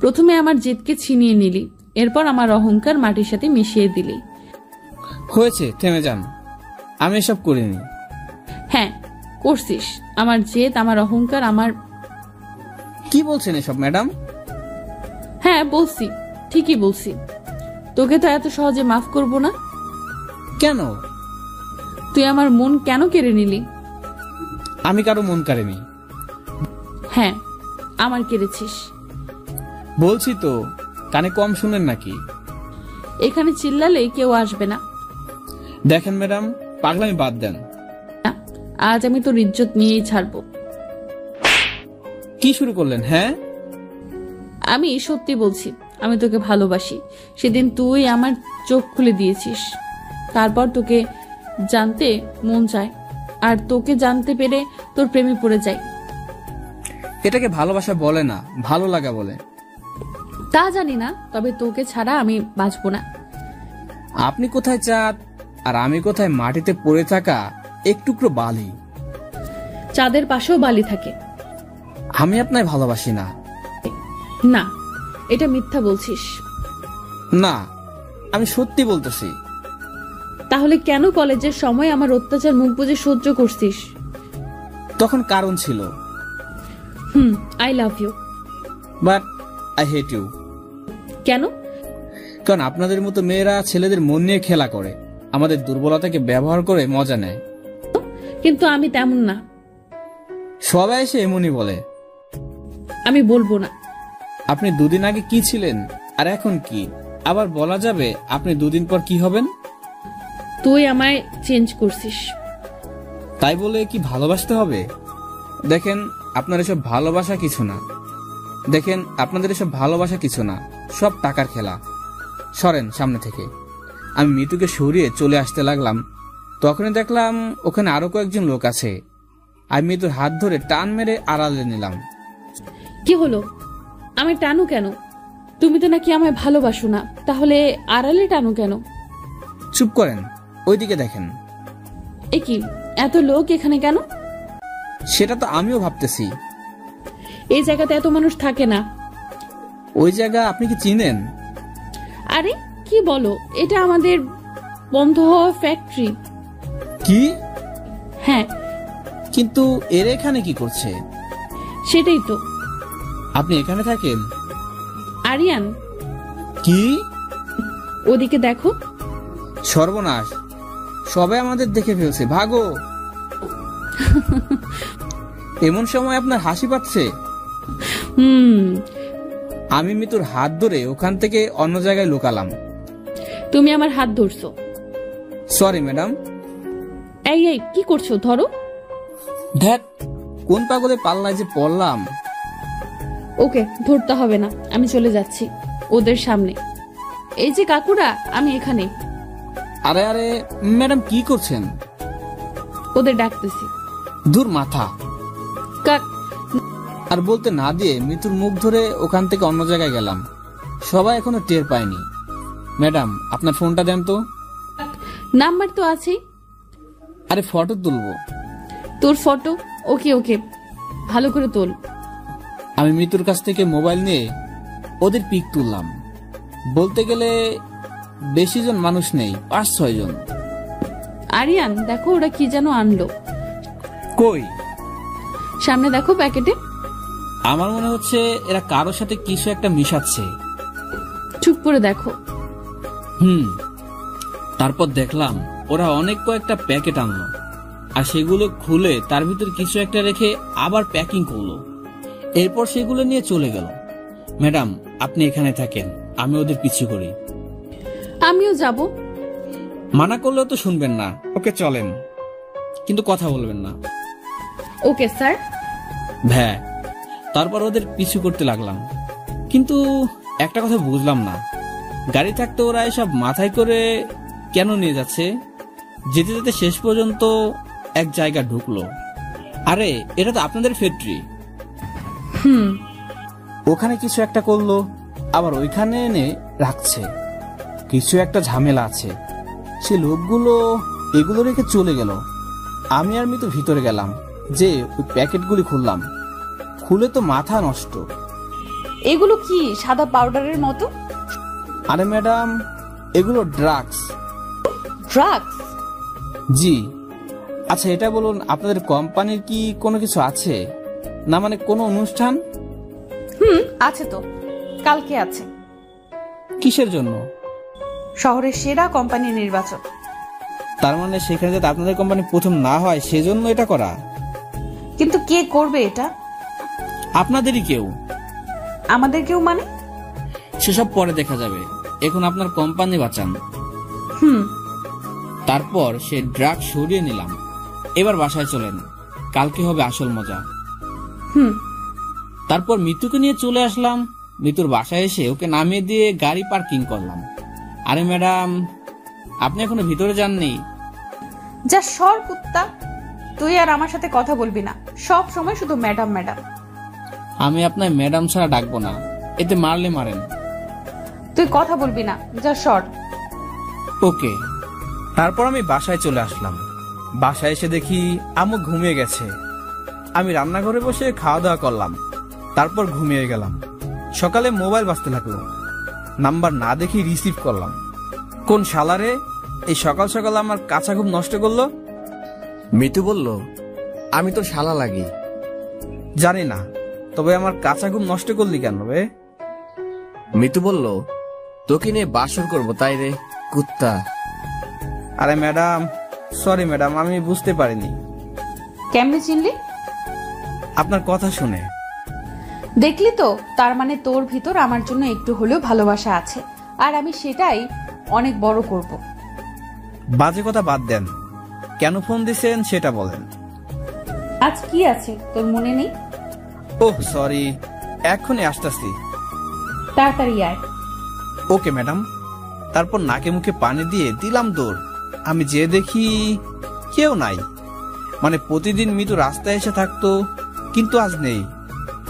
প্রথমে আমার জেদকে ছিনিয়ে নিলি, এরপর আমার অহংকার মাটির সাথে মিশিয়ে দিলি। হয়েছে, থেমে যান। আমি এসব করিনি। হ্যাঁ করছিস। আমার জেদ, আমার অহংকার, আমার। কি বলছেন এসব ম্যাডাম? হ্যাঁ বলছি, ঠিকই বলছি। তোকে তো এত সহজে মাফ করব না। কেন? তুই আমার মন কেন কেড়ে নিলি? আমি কারো মন কাড়িনি। হ্যাঁ, আমার কেড়েছিস। বলছি তো, কানে কম শুনেন নাকি? এখানে চিল্লালে কেউ আসবে না। দেখেন ম্যাডাম, পাগলামি বাদ দেন। আজ আমি তোর ইজ্জত নিয়েই ছাড়বো। কি শুরু করলেন? হ্যাঁ, আমি সত্যি বলছি, আমি তোকে ভালোবাসি। সেদিন তুই আমার চোখ খুলে দিয়েছিস। তারপর তোকে জানতে মন চায়, আর তোকে জানতে পেরে তোর প্রেমে পড়ে যাই। এটাকে ভালোবাসা বলে না, ভালো লাগা বলে। তা জানি না, তবে তোকে ছাড়া আমি বাঁচবো না। আপনি কোথায় চাঁদ আর আমি কোথায় মাটিতে পড়ে থাকা এক টুকরো বালি। চাঁদের পাশেও বালি থাকে। আমি আপনায় ভালোবাসি না। না, এটা মিথ্যা বলছিস। না, আমি সত্যি বলতেছি। তাহলে কেন কলেজের সময় আমার অত্যাচার মুখ বুজে সহ্য করছিস? তখন কারণ ছিল। I love you, but I hate you. কেন? কারণ আপনাদের মতো মেয়েরা ছেলেদের মন নিয়ে খেলা করে, আমাদের দুর্বলতাকে ব্যবহার করে মজা নেয়। কিন্তু আমি তেমন না। সবাই এসে এমনই বলে। আমি বলবো না। আপনি দুদিন আগে কি ছিলেন আর এখন কি? আবার বলা যাবে আপনি দুদিন পর কি হবেন? তুই আমায় চেঞ্জ করছিস। তাই বলে কি ভালোবাসতে হবে? দেখেন, আপনার এসব ভালোবাসা কিছু না। দেখেন, আপনাদের এসব ভালোবাসা কিছু না, সব টাকার খেলা। সরেন সামনে থেকে। আমি মিতুকে সরিয়ে চলে আসতে লাগলাম, তখনই দেখলাম ওখানে আরো কয়েকজন লোক আছে। আমি মিতুর হাত ধরে টান মেরে আড়ালে নিলাম। কি হলো? আমি টানু কেন? তুমি তো নাকি আমায় ভালোবাসো না, তাহলে আড়ালে টানু কেন? চুপ করেন, ওইদিকে দেখেন। এ কি, এত লোক এখানে কেন? সেটা তো আমিও ভাবতেছি। এই জায়গাতে এত মানুষ থাকে না। ওই জায়গা আপনি কি চিনেন? আরে কি বলো, এটা আমাদের বন্ধ হওয়া ফ্যাক্টরি। কি? হ্যাঁ। কিন্তু এর এখানে কি করছে? সেটাই তো। আপনি এখানে থাকেন? আরিয়ান। কি? ওদিকে দেখো। সর্বনাশ, সবাই আমাদের দেখে ফেলছে, ভাগো। এমন সময় আপনার হাসি পাচ্ছে। আমি মিতুর হাত ধরে ওখান থেকে অন্য জায়গায় লুকালাম। তুমি আমার হাত ধরছো। Sorry madam. এই এই কি করছো? ধরো। দেখ, কোন পাগলে পাল্লায় যে পড়লাম। ওকে ধরতে হবে না, আমি চলে যাচ্ছি ওদের সামনে। এই যে কাকুরা, আমি এখানে। আরে আরে ম্যাডাম, কি করছেন? ওদের ডাকতেছি। দূর মাথা। আর বলতে না দিয়ে মিতুর মুখ ধরে ওখান থেকে অন্য জায়গায় গেলাম। সবাই এখনো টের পায়নি। ম্যাডাম, আপনার ফোনটা দেন তো। নাম্বার তো আছেই। আরে ফটো তুলবো। তোর ফটো? ওকে ওকে, ভালো করে তোল। আমি মিতুর কাছ থেকে মোবাইল নিয়ে ওদের পিক তুললাম। বলতে গেলে বেশি জন মানুষ নেই, 5-6 জন। আরিয়ান দেখো, ওরা কি যেন আনলো। কই? সামনে দেখো, প্যাকেটে। আমার মনে হচ্ছে এরা কারোর সাথে কিছু একটা মিশাচ্ছে। চুপ করে দেখো। তারপর দেখলাম ওরা অনেক কয়েকটা প্যাকেট আনলো, আর সেগুলো খুলে তার ভিতর কিছু একটা রেখে আবার প্যাকিং করলো। এরপর সেগুলো নিয়ে চলে গেল। ম্যাডাম, আপনি এখানে থাকেন, আমি ওদের পিছু করি। আমিও যাব। মানা করলেও তো শুনবেন না। ওকে চলেন, কিন্তু কথা বলবেন না। Okay sir. হ্যাঁ। তারপর ওদের পিছু করতে লাগলাম, কিন্তু একটা কথা বুঝলাম না, গাড়ি থাকতে ওরা এসব মাথায় করে কেন নিয়ে যাচ্ছে? যেতে যেতে শেষ পর্যন্ত এক জায়গা ঢুকলো। আরে এটা তো আপনাদের ফ্যাক্টরি। ওখানে কিছু একটা করলো, আবার ওইখানে এনে রাখছে। কিছু একটা ঝামেলা আছে। সে লোকগুলো এগুলো রেখে চলে গেল। আমি আর মিতু ভিতরে গেলাম, যে ওই প্যাকেটগুলি খুললাম। খুলে তো মাথা নষ্ট। এগুলো কি সাদা পাউডারের মতো? আরে ম্যাডাম, এগুলো ড্রাগস। ড্রাগস? জি। আচ্ছা এটা বলুন, আপনাদের কোম্পানির কি কোনো কিছু আছে? না মানে কোনো অনুষ্ঠান? আছে তো, কালকে আছে। কিসের জন্য? শহরের সেরা কোম্পানি নির্বাচন। তার মানে সেখানে যাতে আপনাদের কোম্পানি প্রথম না হয় সেজন্য এটা করা? কিন্তু কে করবে এটা? আপনাদেরই কেউ। আমাদের কেউ মানে? সেসব পরে দেখা যাবে, এখন আপনার কোম্পানি বাঁচান। তারপর সে ড্রাগ সরিয়ে নিলাম। এবার বাসায় চলেন, কালকে হবে আসল মজা। তারপর মিতুকে নিয়ে চলে আসলাম। মিতুর বাসায় এসে ওকে নামিয়ে দিয়ে গাড়ি পার্কিং করলাম। আরে ম্যাডাম, আপনি এখনো ভিতরে যাননি? যা সর কুত্তা, তুই আর আমার সাথে কথা বলবি না, সব সময় শুধু ম্যাডাম ম্যাডাম। আমি আপনার ম্যাডাম ছাড়া ডাকবো না, এতে মারলে মারেন। তুই কথা বলবি না, যা সর। ওকে। তারপর আমি বাসায় চলে আসলাম। বাসায় এসে দেখি আম্মু ঘুমিয়ে গেছে। আমি রান্নাঘরে বসে খাওয়া দাওয়া করলাম, তারপর ঘুমিয়ে গেলাম। সকালে মোবাইল বাজতে লাগলো, নাম্বার না দেখি রিসিভ করলাম। কোন শালারে এই সকাল সকাল আমার কাঁচা ঘুম নষ্ট করলো? মিতু বলল, আমি তোর শালা লাগি। জানি না, তবে আমার কাঁচা ঘুম নষ্ট করলি কেন রে? মিতু বলল, তোকে নিয়ে বাসর করবো তাই রে কুত্তা। আরে ম্যাডাম, সরি ম্যাডাম, আমি বুঝতে পারিনি। কেমনে চিনলি? আপনার কথা শুনে। দেখলি তো, তার মানে তোর ভিতর আমার জন্য একটু হলেও ভালোবাসা আছে, আর আমি সেটাই অনেক বড় করব। বাজে কথা বাদ দেন, কেন ফোন দিছেন সেটা বলেন। আজ কি আছে তোর মনে নেই? ওহ সরি, এখনই আসতেছি। তাড়াতাড়ি আয়। Okay madam. তারপর নাকে মুখে পানি দিয়ে দিলাম দৌড়। আমি যে দেখি কেউ নাই। মানে প্রতিদিন মিতু রাস্তায় এসে থাকতো, কিন্তু আজ নেই।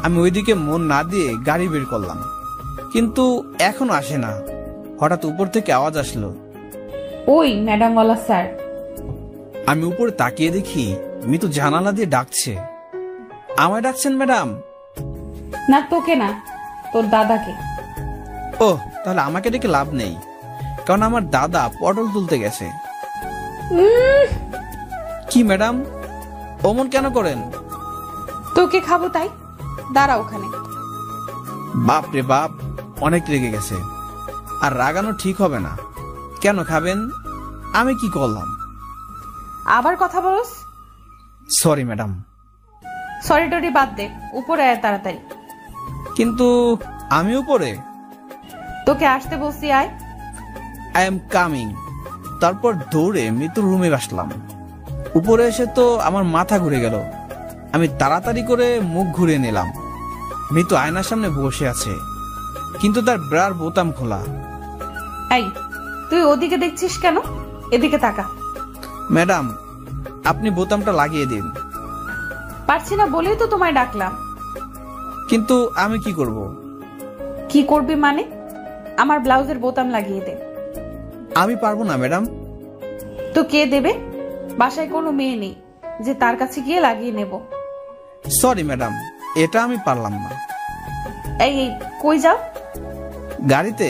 আমি ওইদিকে মন না দিয়ে গাড়ি বের করলাম, কিন্তু এখনো আসে না। হঠাৎ উপর থেকে আওয়াজ আসলো, ওই ম্যাডামওয়ালা স্যার। আমি উপরে তাকিয়ে দেখি মিতু জানালা দিয়ে ডাকছে। আমায় ডাকছেন ম্যাডাম? না, তোকে না, তোর দাদাকে। ও, তাহলে আমাকে ডেকে লাভ নেই, কারণ আমার দাদা পটল তুলতে গেছে। কি ম্যাডাম, অমন কেন করেন? তোকে খাবো তাই, দাঁড়া ওখানে। বাপ রে বাপ, অনেক রেগে গেছে। আর রাগানো ঠিক হবে না। কেন খাবেন? আমি কি করলাম? আবার কথা বলস? Sorry madam. সরি টরি বাদ দে, উপরে আয় তাড়াতাড়ি। কিন্তু আমি উপরে? তোকে আসতে বলছি, আয়। I am coming. তারপর দৌড়ে মিতুর রুমে আসলাম। উপরে এসে তো আমার মাথা ঘুরে গেল। আমি তাড়াতাড়ি করে মুখ ঘুরিয়ে নিলাম। মিতু আয়নার সামনে বসে আছে, কিন্তু তার ব্রার বোতাম খোলা। এই, তুই ওদিকে দেখছিস কেন? এদিকে তাকা। ম্যাডাম, আপনি বোতামটা লাগিয়ে দিন। পারছি না বলেই তো তোমায় ডাকলাম। কিন্তু আমি কি করব? কি করবি মানে? আমার ব্লাউজের বোতাম লাগিয়ে দে। আমি পারবো না ম্যাডাম। তো কে দেবে? বাসায় কোনো মেয়ে নেই যে তার কাছে গিয়ে লাগিয়ে নেব। সরি ম্যাডাম, এটা আমি পারলাম না। এই এই, কই যাও? গাড়িতে।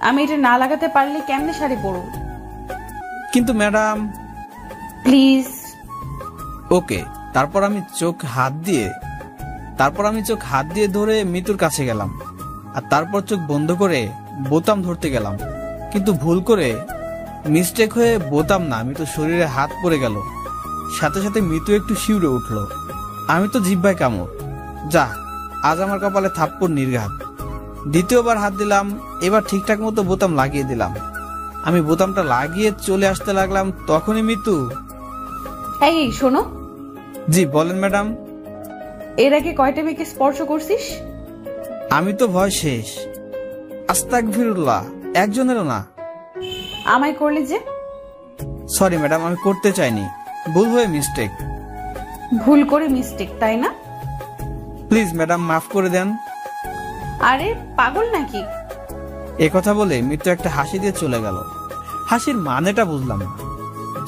আমি এটা না লাগাতে পারলে কেমনে শাড়ি পরুন? কিন্তু ম্যাডাম। প্লিজ। ওকে। তারপর আমি চোখ হাত দিয়ে ধরে মিতুর কাছে গেলাম, আর তারপর চোখ বন্ধ করে বোতাম ধরতে গেলাম। কিন্তু ভুল করে মিস্টেক হয়ে বোতাম না, মিতুর শরীরে হাত পড়ে গেল। সাথে সাথে মিতু একটু শিউরে উঠলো। আমি তো জিহ্বায় কামড়। যা, আজ আমার কপালে থাপ্পড় নির্ঘাত। দ্বিতীয়বার হাত দিলাম, এবার ঠিকঠাক মতো বোতাম লাগিয়ে দিলাম। আমি বোতামটা লাগিয়ে চলে আসতে লাগলাম, তখনই মিতু। এই শোনো। জি বলেন ম্যাডাম। এর আগে কয়টা মেয়েকে স্পর্শ করছিস? আমি তো ভয় শেষ। আস্তাগফিরুল্লাহ, একজনেরও না। আমায় করলে যে? সরি ম্যাডাম, আমি করতে চাইনি, ভুল হয়ে মিস্টেক। ভুল করে মিস্টেক, তাই না? প্লিজ ম্যাডাম, মাফ করে দেন। আরে পাগল নাকি? কথা বলে মিতু একটা হাসি দিয়ে চলে গেল। হাসির মানেটা বুঝলাম না,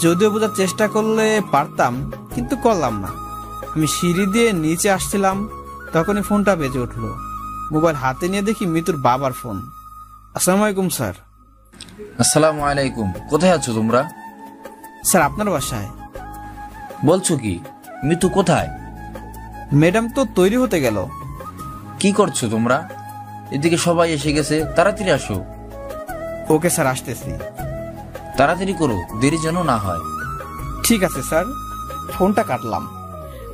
যদিও বোঝার চেষ্টা করলে পারতাম, কিন্তু করলাম না। আমি সিঁড়ি দিয়ে নিচে আসছিলাম, তখনই ফোনটা বেজে উঠলো। মোবাইল হাতে নিয়ে দেখি মিতুর বাবার ফোন। আসসালামু আলাইকুম স্যার। আসসালামু আলাইকুম। কোথায় আছো তোমরা? স্যার, আপনার বাসায়। বলছো কি? মিতু কোথায়? ম্যাডাম তো তৈরি হতে গেল। কি করছো তোমরা? এদিকে সবাই এসে গেছে, তাড়াতাড়ি আসো। ওকে স্যার, আসতেছি। তাড়াতাড়ি করো, দেরি যেন না হয়। ঠিক আছে স্যার। ফোনটা কাটলাম।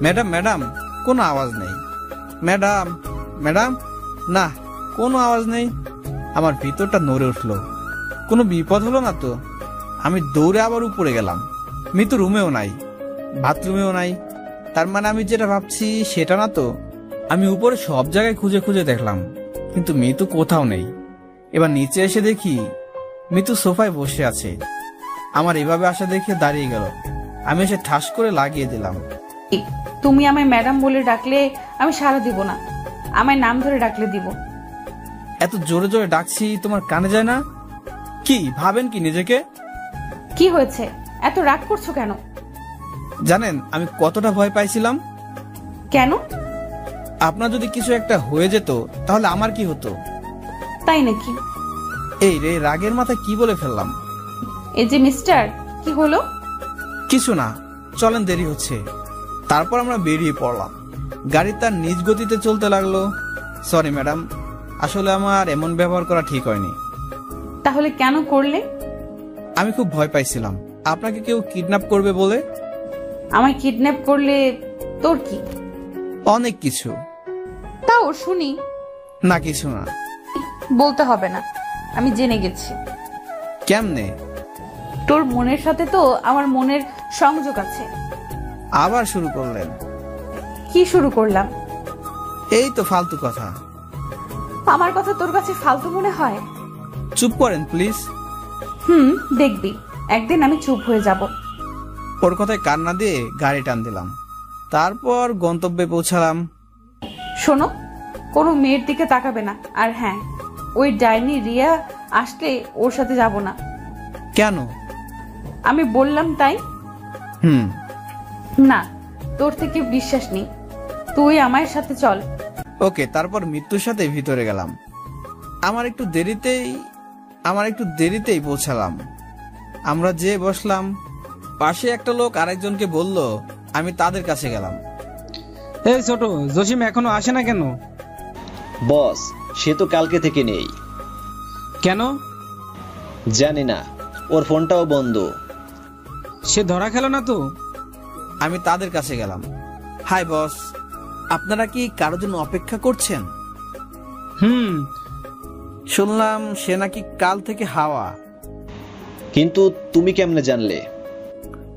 ম্যাডাম ম্যাডাম, কোনো আওয়াজ নেই। ম্যাডাম ম্যাডাম, না, কোনো আওয়াজ নেই। আমার ভিতরটা নড়ে উঠলো। কোনো বিপদ হলো না তো? আমি দৌড়ে আবার উপরে গেলাম। মিতু রুমেও নাই, বাথরুমেও নাই। তার মানে আমি যেটা ভাবছি সেটা না তো? আমি উপরে সব জায়গায় খুঁজে খুঁজে দেখলাম, কিন্তু মিতু কোথাও নেই। এবার নিচে এসে দেখি মিতু সোফায় বসে আছে। আমার এভাবে আসা দেখে দাঁড়িয়ে গেল। আমি এসে ঠাস করে লাগিয়ে দিলাম। তুমি আমায় ম্যাডাম বলে ডাকলে আমি সাড়া দিব না, আমায় নাম ধরে ডাকলে দিব। এত জোরে জোরে ডাকছি, তোমার কানে যায় না? কি ভাবেন কি নিজেকে? কি হয়েছে, এত রাগ করছো কেন? জানেন আমি কতটা ভয় পাইছিলাম? কেন? আপনার যদি কিছু একটা হয়ে যেত তাহলে আমার কি হতো? তাই নাকি? এই রে, রাগের মাথায় কি বলে ফেললাম। এই যে মিস্টার, কি হলো? কিছু না, চলেন, দেরি হচ্ছে। তারপর আমরা বেরিয়ে পড়লাম। গাড়ি তার নিজ গতিতে চলতে লাগলো। সরি ম্যাডাম, আসলে আমার এমন ব্যবহার করা ঠিক হয়নি। তাহলে কেন করলে? আমি খুব ভয় পাইছিলাম আপনাকে কেউ কিডন্যাপ করবে বলে। আমায় কিডন্যাপ করলে তোর কি? অনেক কিছু। তাও শুনি। না, কিছু না। বলতে হবে না, আমি জেনে গেছি। কেমনে? তোর মনের সাথে তো আমার মনের সংযোগ আছে। আবার শুরু করলেন? কি শুরু করলাম? এই তো ফালতু কথা। আমার কথা তোর কাছে ফালতু মনে হয়? চুপ করেন প্লিজ। দেখবি একদিন আমি চুপ হয়ে যাব। ওর কথায় কান না দিয়ে গাড়ি টান দিলাম। তারপর গন্তব্যে পৌঁছালাম। শোনো, কোনো মেয়ের দিকে তাকাবে না। আর হ্যাঁ, ওই ডাইনি রিয়া আসলে ওর সাথে যাব না। কেন? আমি বললাম তাই। হুম। না, তোর থেকে বিশ্বাস নেই, তুই আমার সাথে চল। ওকে। তারপর মৃত্যুর সাথে ভিতরে গেলাম। আমার একটু দেরিতেই পৌঁছালাম। আমরা যে বসলাম, পাশে একটা লোক আরেকজনকে বলল, আমি তাদের কাছে গেলাম। এই ছোট, জসিম এখনো আসে না কেন? বস, সে তো কালকে থেকে নেই। কেন? জানি না, ওর ফোনটাও বন্ধ। সে ধরা খেলো না তো? আমি তাদের কাছে গেলাম। হাই বস, আপনারা কি কারোর জন্য অপেক্ষা করছেন? শুনলাম সে নাকি কাল থেকে হাওয়া। কিন্তু তুমি কেমনে জানলে?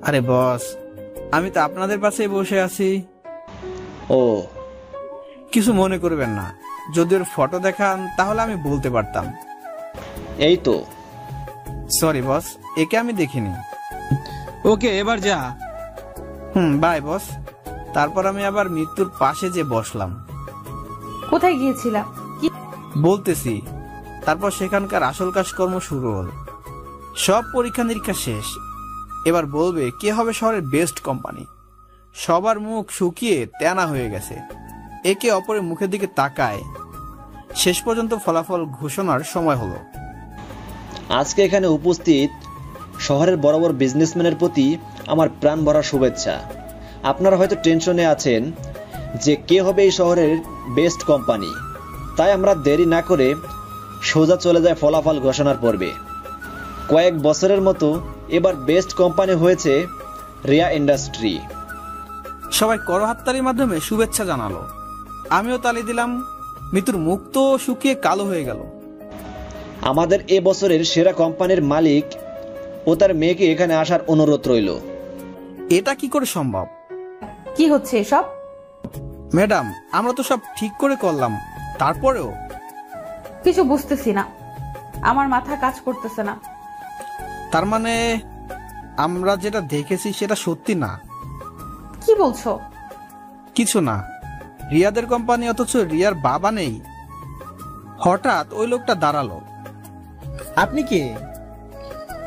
আরে বস, আমি তো আপনাদের পাশেই বসে আছি। ও, কিছু মনে করবেন না, যদি ওর ফটো দেখান তাহলে আমি বলতে পারতাম। এই তো। সরি বস, একে আমি দেখিনি। ওকে, এবার যা। বাই বস। তারপর আমি আবার মৃত্যুর পাশে যে বসলাম। কোথায় গিয়েছিলাম কি বলতেছি। তারপর সেখানকার আসল কাজকর্ম শুরু হল। সব পরীক্ষা নিরীক্ষা শেষ। এবার বলবে কে হবে শহরের বেস্ট কোম্পানি। সবার মুখ শুকিয়ে তেনা হয়ে গেছে, একে অপরের মুখের দিকে তাকায়। শেষ পর্যন্ত ফলাফল ঘোষণার সময় হলো। আজকে এখানে উপস্থিত শহরের বড় বড় বিজনেসম্যানের প্রতি আমার প্রাণ ভরা শুভেচ্ছা। আপনারা হয়তো টেনশনে আছেন যে কে হবে এই শহরের বেস্ট কোম্পানি। তাই আমরা দেরি না করে সোজা চলে যায় ফলাফল ঘোষণার পর্বে। কয়েক বছরের মতো এবার বেস্ট কোম্পানি হয়েছে রিয়া ইন্ডাস্ট্রি। সবাই করহাত্তারির মাধ্যমে শুভেচ্ছা জানালো। আমিও তালি দিলাম। মৃত্যুর মুখ তো শুকিয়ে কালো হয়ে গেল। আমাদের এ বছরের সেরা কোম্পানির মালিক ও তার মেয়েকে এখানে আসার অনুরোধ রইল। এটা কি করে সম্ভব? কি হচ্ছে এসব? ম্যাডাম, আমরা তো সব ঠিক করে করলাম, তারপরেও কিছু বুঝতেছি না, আমার মাথা কাজ করতেছে না। তার মানে আমরা যেটা দেখেছি সেটা সত্যি না? কি বলছো? কিছু না, রিয়াদের কোম্পানি, অথচ রিয়ার বাবা নেই। হঠাৎ ওই লোকটা দাঁড়ালো। আপনি কে?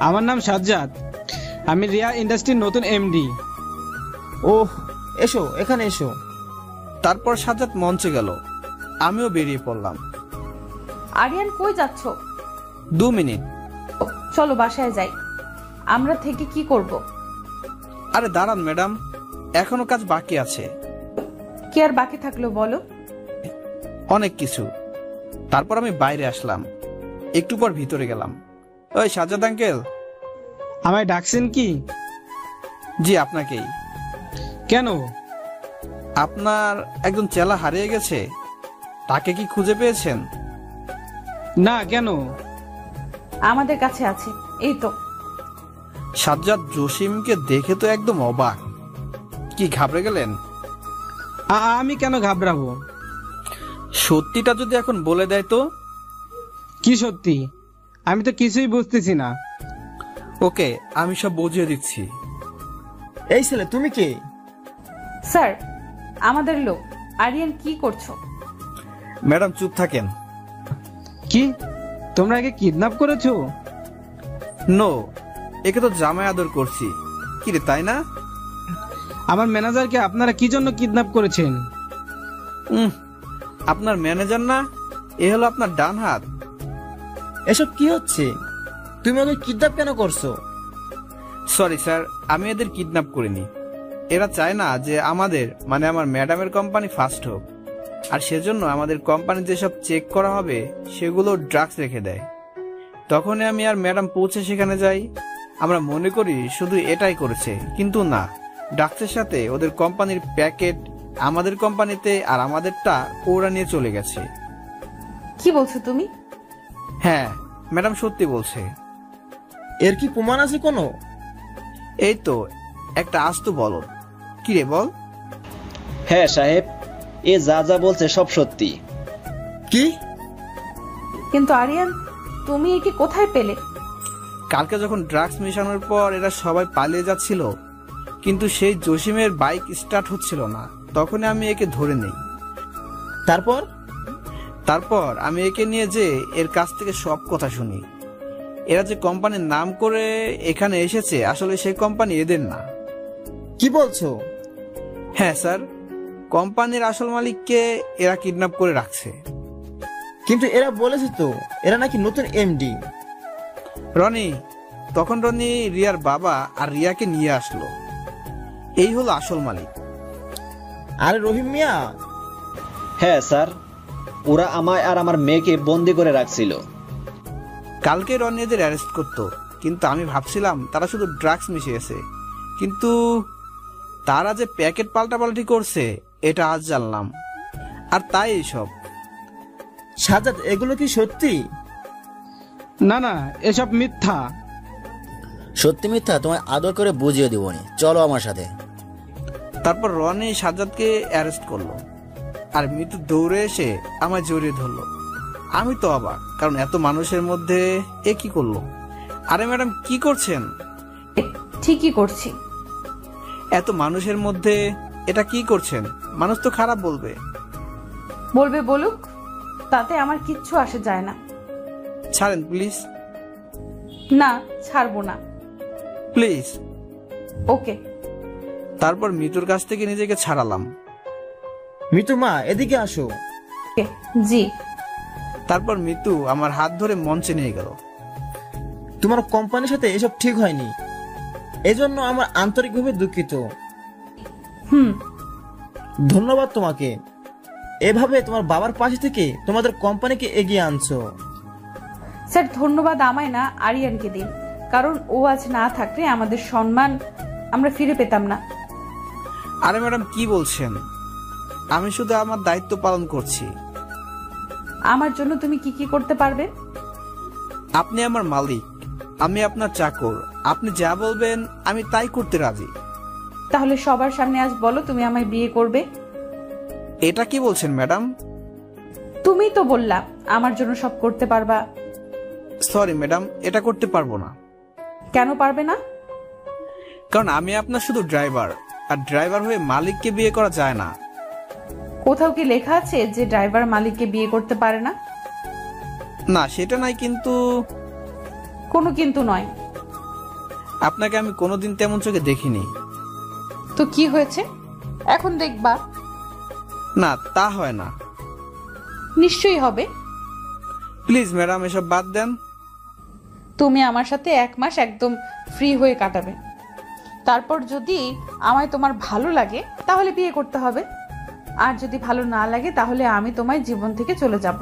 আমার নাম সাজ্জাদ, আমি রিয়া ইন্ডাস্ট্রির নতুন এমডি। ওহ, এসো, এখানে এসো। তারপর সাজ্জাদ মঞ্চে গেল, আমিও বেরিয়ে পড়লাম। আরিয়ান, কই যাচ্ছ? 2 মিনিট। চলো বাসায় যাই। আমরা থেকে কি করব? আরে দাঁড়ান ম্যাডাম, এখনো কাজ বাকি আছে। কি আর বাকি থাকলো বলো? অনেক কিছু। তারপর আমি বাইরে আসলাম, একটু পর ভিতরে গেলাম। ওই সাজ্জাদ আঙ্কেল। আমায় ডাকছেন কি? জি, আপনাকেই। কেন? আপনার একজন চেলা হারিয়ে গেছে, তাকে কি খুঁজে পেয়েছেন? না, কেন? আমাদের কাছে আছে, এই তো। সাজ্জাদ জসিমকে দেখে তো একদম অবাক। কি ঘাবড়ে গেলেন? আমি কেন ঘাবড়াবো? সত্যিটা যদি এখন বলে দেয় তো? কি সত্যি? আমি তো কিছুই বুঝতেছি না। ওকে, আমি সব বুঝিয়ে দিচ্ছি। এই ছেলে, তুমি কে? স্যার, আমাদের লোক। আরিয়ান, কি করছো? ম্যাডাম চুপ থাকেন। কি, তোমরা একে কিডন্যাপ করেছো? নো, একে তো জামাই আদর করছি। কি রে, তাই না? আমার ম্যানেজারকে আপনারা কি জন্য কিডন্যাপ করেছেন? আপনার ম্যানেজার না, এ হলো আপনার ডান হাত। এসব কি হচ্ছে? তুমি ওকে কিডন্যাপ কেন করছো? সরি স্যার, আমি এদের কিডন্যাপ করিনি। এরা চায় না যে আমাদের মানে আমার ম্যাডামের কোম্পানি ফার্স্ট হোক, আর সেজন্য আমাদের কোম্পানি যেসব চেক করা হবে সেগুলো ড্রাগস রেখে দেয়। তখনই আমি আর ম্যাডাম পৌঁছে সেখানে যাই। আমরা মনে করি শুধু এটাই করেছে, কিন্তু না, ড্রাগসের সাথে ওদের কোম্পানির প্যাকেট আমাদের কোম্পানিতে, আর আমাদেরটা ওরা নিয়ে চলে গেছে। কি বলছো তুমি? হ্যাঁ ম্যাডাম, সত্যি বলছে। এর কি প্রমাণ আছে কোনো? এই তো একটা আস্ত বলদ। কি রে, বল। হ্যাঁ সাহেব, এ যা যা বলছে সব সত্যি। কি? কিন্তু আরিয়ান, তুমি একে কোথায় পেলে? কালকে যখন ড্রাগস মেশানোর পর এরা সবাই পালিয়ে যাচ্ছিল, কিন্তু সেই জসিমের বাইক স্টার্ট হচ্ছিল না, তখন আমি একে ধরে নেই। তারপর আমি একে নিয়ে যে এর কাছ থেকে সব কথা শুনি। এরা যে কোম্পানির নাম করে এখানে এসেছে, আসলে সেই কোম্পানি এদের না। কি বলছো? হ্যাঁ স্যার, কোম্পানির আসল মালিককে এরা কিডন্যাপ করে রাখছে। কিন্তু এরা বলেছে তো এরা নাকি নতুন এমডি। রনি, তখন রনি রিয়ার বাবা আর রিয়াকে নিয়ে আসলো। এই হলো আসল মালিক। আরে রহিম মিয়া। হ্যাঁ স্যার, ওরা আমায় আর আমার মেয়েকে বন্দি করে রাখছিল। কালকে রনি এদের অ্যারেস্ট করতো, কিন্তু আমি ভাবছিলাম তারা শুধু ড্রাগস মিশিয়েছে, কিন্তু তারা যে প্যাকেট পাল্টাপাল্টি করছে এটা আজ জানলাম। আর তাই এইসব। সাজ্জাদ, এগুলো কি সত্যি? না না, এসব মিথ্যা। সত্যি মিথ্যা তোমায় আদর করে বুঝিয়ে দিবনি, চলো আমার সাথে। তারপর রনি সাজ্জাদকে অ্যারেস্ট করলো, আর মিতু দৌড়ে এসে আমায় জড়িয়ে ধরলো। আমি তো অবাক, কারণ এত মানুষের মধ্যে এ কি করলো? আরে ম্যাডাম, কি করছেন? ঠিকই করছি। এত মানুষের মধ্যে এটা কি করছেন? মানুষ তো খারাপ বলবে। বলবে বলুক, তাতে আমার কিচ্ছু আসে যায় না। ছাড়েন প্লিজ। না, ছাড়বো না। প্লিজ। ওকে। তারপর মিতুর কাছ থেকে নিজেকে ছাড়ালাম। মিতু মা, এদিকে আসো। জি। তারপর মিতু আমার হাত ধরে মঞ্চে নিয়ে গেল। তোমার কোম্পানির সাথে এসব ঠিক হয়নি, এজন্য আমার আন্তরিকভাবে দুঃখিত। ধন্যবাদ তোমাকে। এভাবে তোমার বাবার পাশে থেকে তোমাদের কোম্পানিকে এগিয়ে আনছো। স্যার, ধন্যবাদ আমায় না, আরিয়ানকে দিন, কারণ ও আজ না থাকলে আমাদের সম্মান আমরা ফিরে পেতাম না। আরে ম্যাডাম, কি বলছেন? আমি শুধু আমার দায়িত্ব পালন করছি। আমার জন্য তুমি কি কি করতে পারবে? আপনি আমার মালিক, আমি আপনার চাকর। আপনি যা বলবেন আমি তাই করতে রাজি। তাহলে সবার সামনে আজ বলো তুমি আমায় বিয়ে করবে। এটা কি বলছেন ম্যাডাম? তুমিই তো বললা আমার জন্য সব করতে পারবা। সরি ম্যাডাম, এটা করতে পারবো না। কেন পারবে না? কারণ আমি আপনার শুধু ড্রাইভার, আর ড্রাইভার হয়ে মালিককে বিয়ে করা যায় না। কোথাও কি লেখা আছে যে ড্রাইভার মালিককে বিয়ে করতে পারে না? না, সেটা নাই, কিন্তু কোনো কিন্তু নয়। আপনাকে আমি কোনোদিন তেমন চোখে দেখিনি। তো কি হয়েছে? এখন দেখবা। না, তা হয় না। নিশ্চয়ই হবে। প্লিজ ম্যাডাম, এসব বাদ দেন। তুমি আমার সাথে 1 মাস একদম ফ্রি হয়ে কাটাবে, তারপর যদি আমায় তোমার ভালো লাগে তাহলে বিয়ে করতে হবে, আর যদি ভালো না লাগে তাহলে আমি তোমায় জীবন থেকে চলে যাব।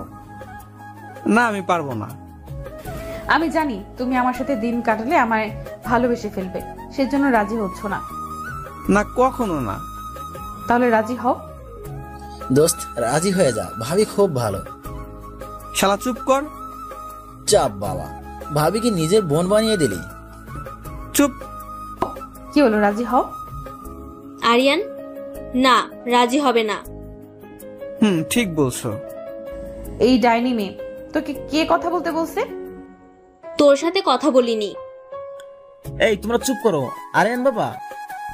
না, আমি পারবো না। আমি জানি তুমি আমার সাথে দিন কাটালে আমায় ভালোবেসে ফেলবে, সেজন্য রাজি হচ্ছ না। না, কখনো না। তাহলে রাজি হও। দোস্ত রাজি হয়ে যা, ভাবি খুব ভালো। শালা চুপ কর। চাপ বাবা, ভাবি কি নিজের বোন বানিয়ে দিলি? চুপ। কি হলো, রাজি হও। আরিয়ান না, রাজি হবে না। ঠিক বলছো। এই ডাইনি মেয়ে, তোকে কে কথা বলতে বলছে? তোর সাথে কথা বলিনি। এই তোমরা চুপ করো। আরিয়ান বাবা,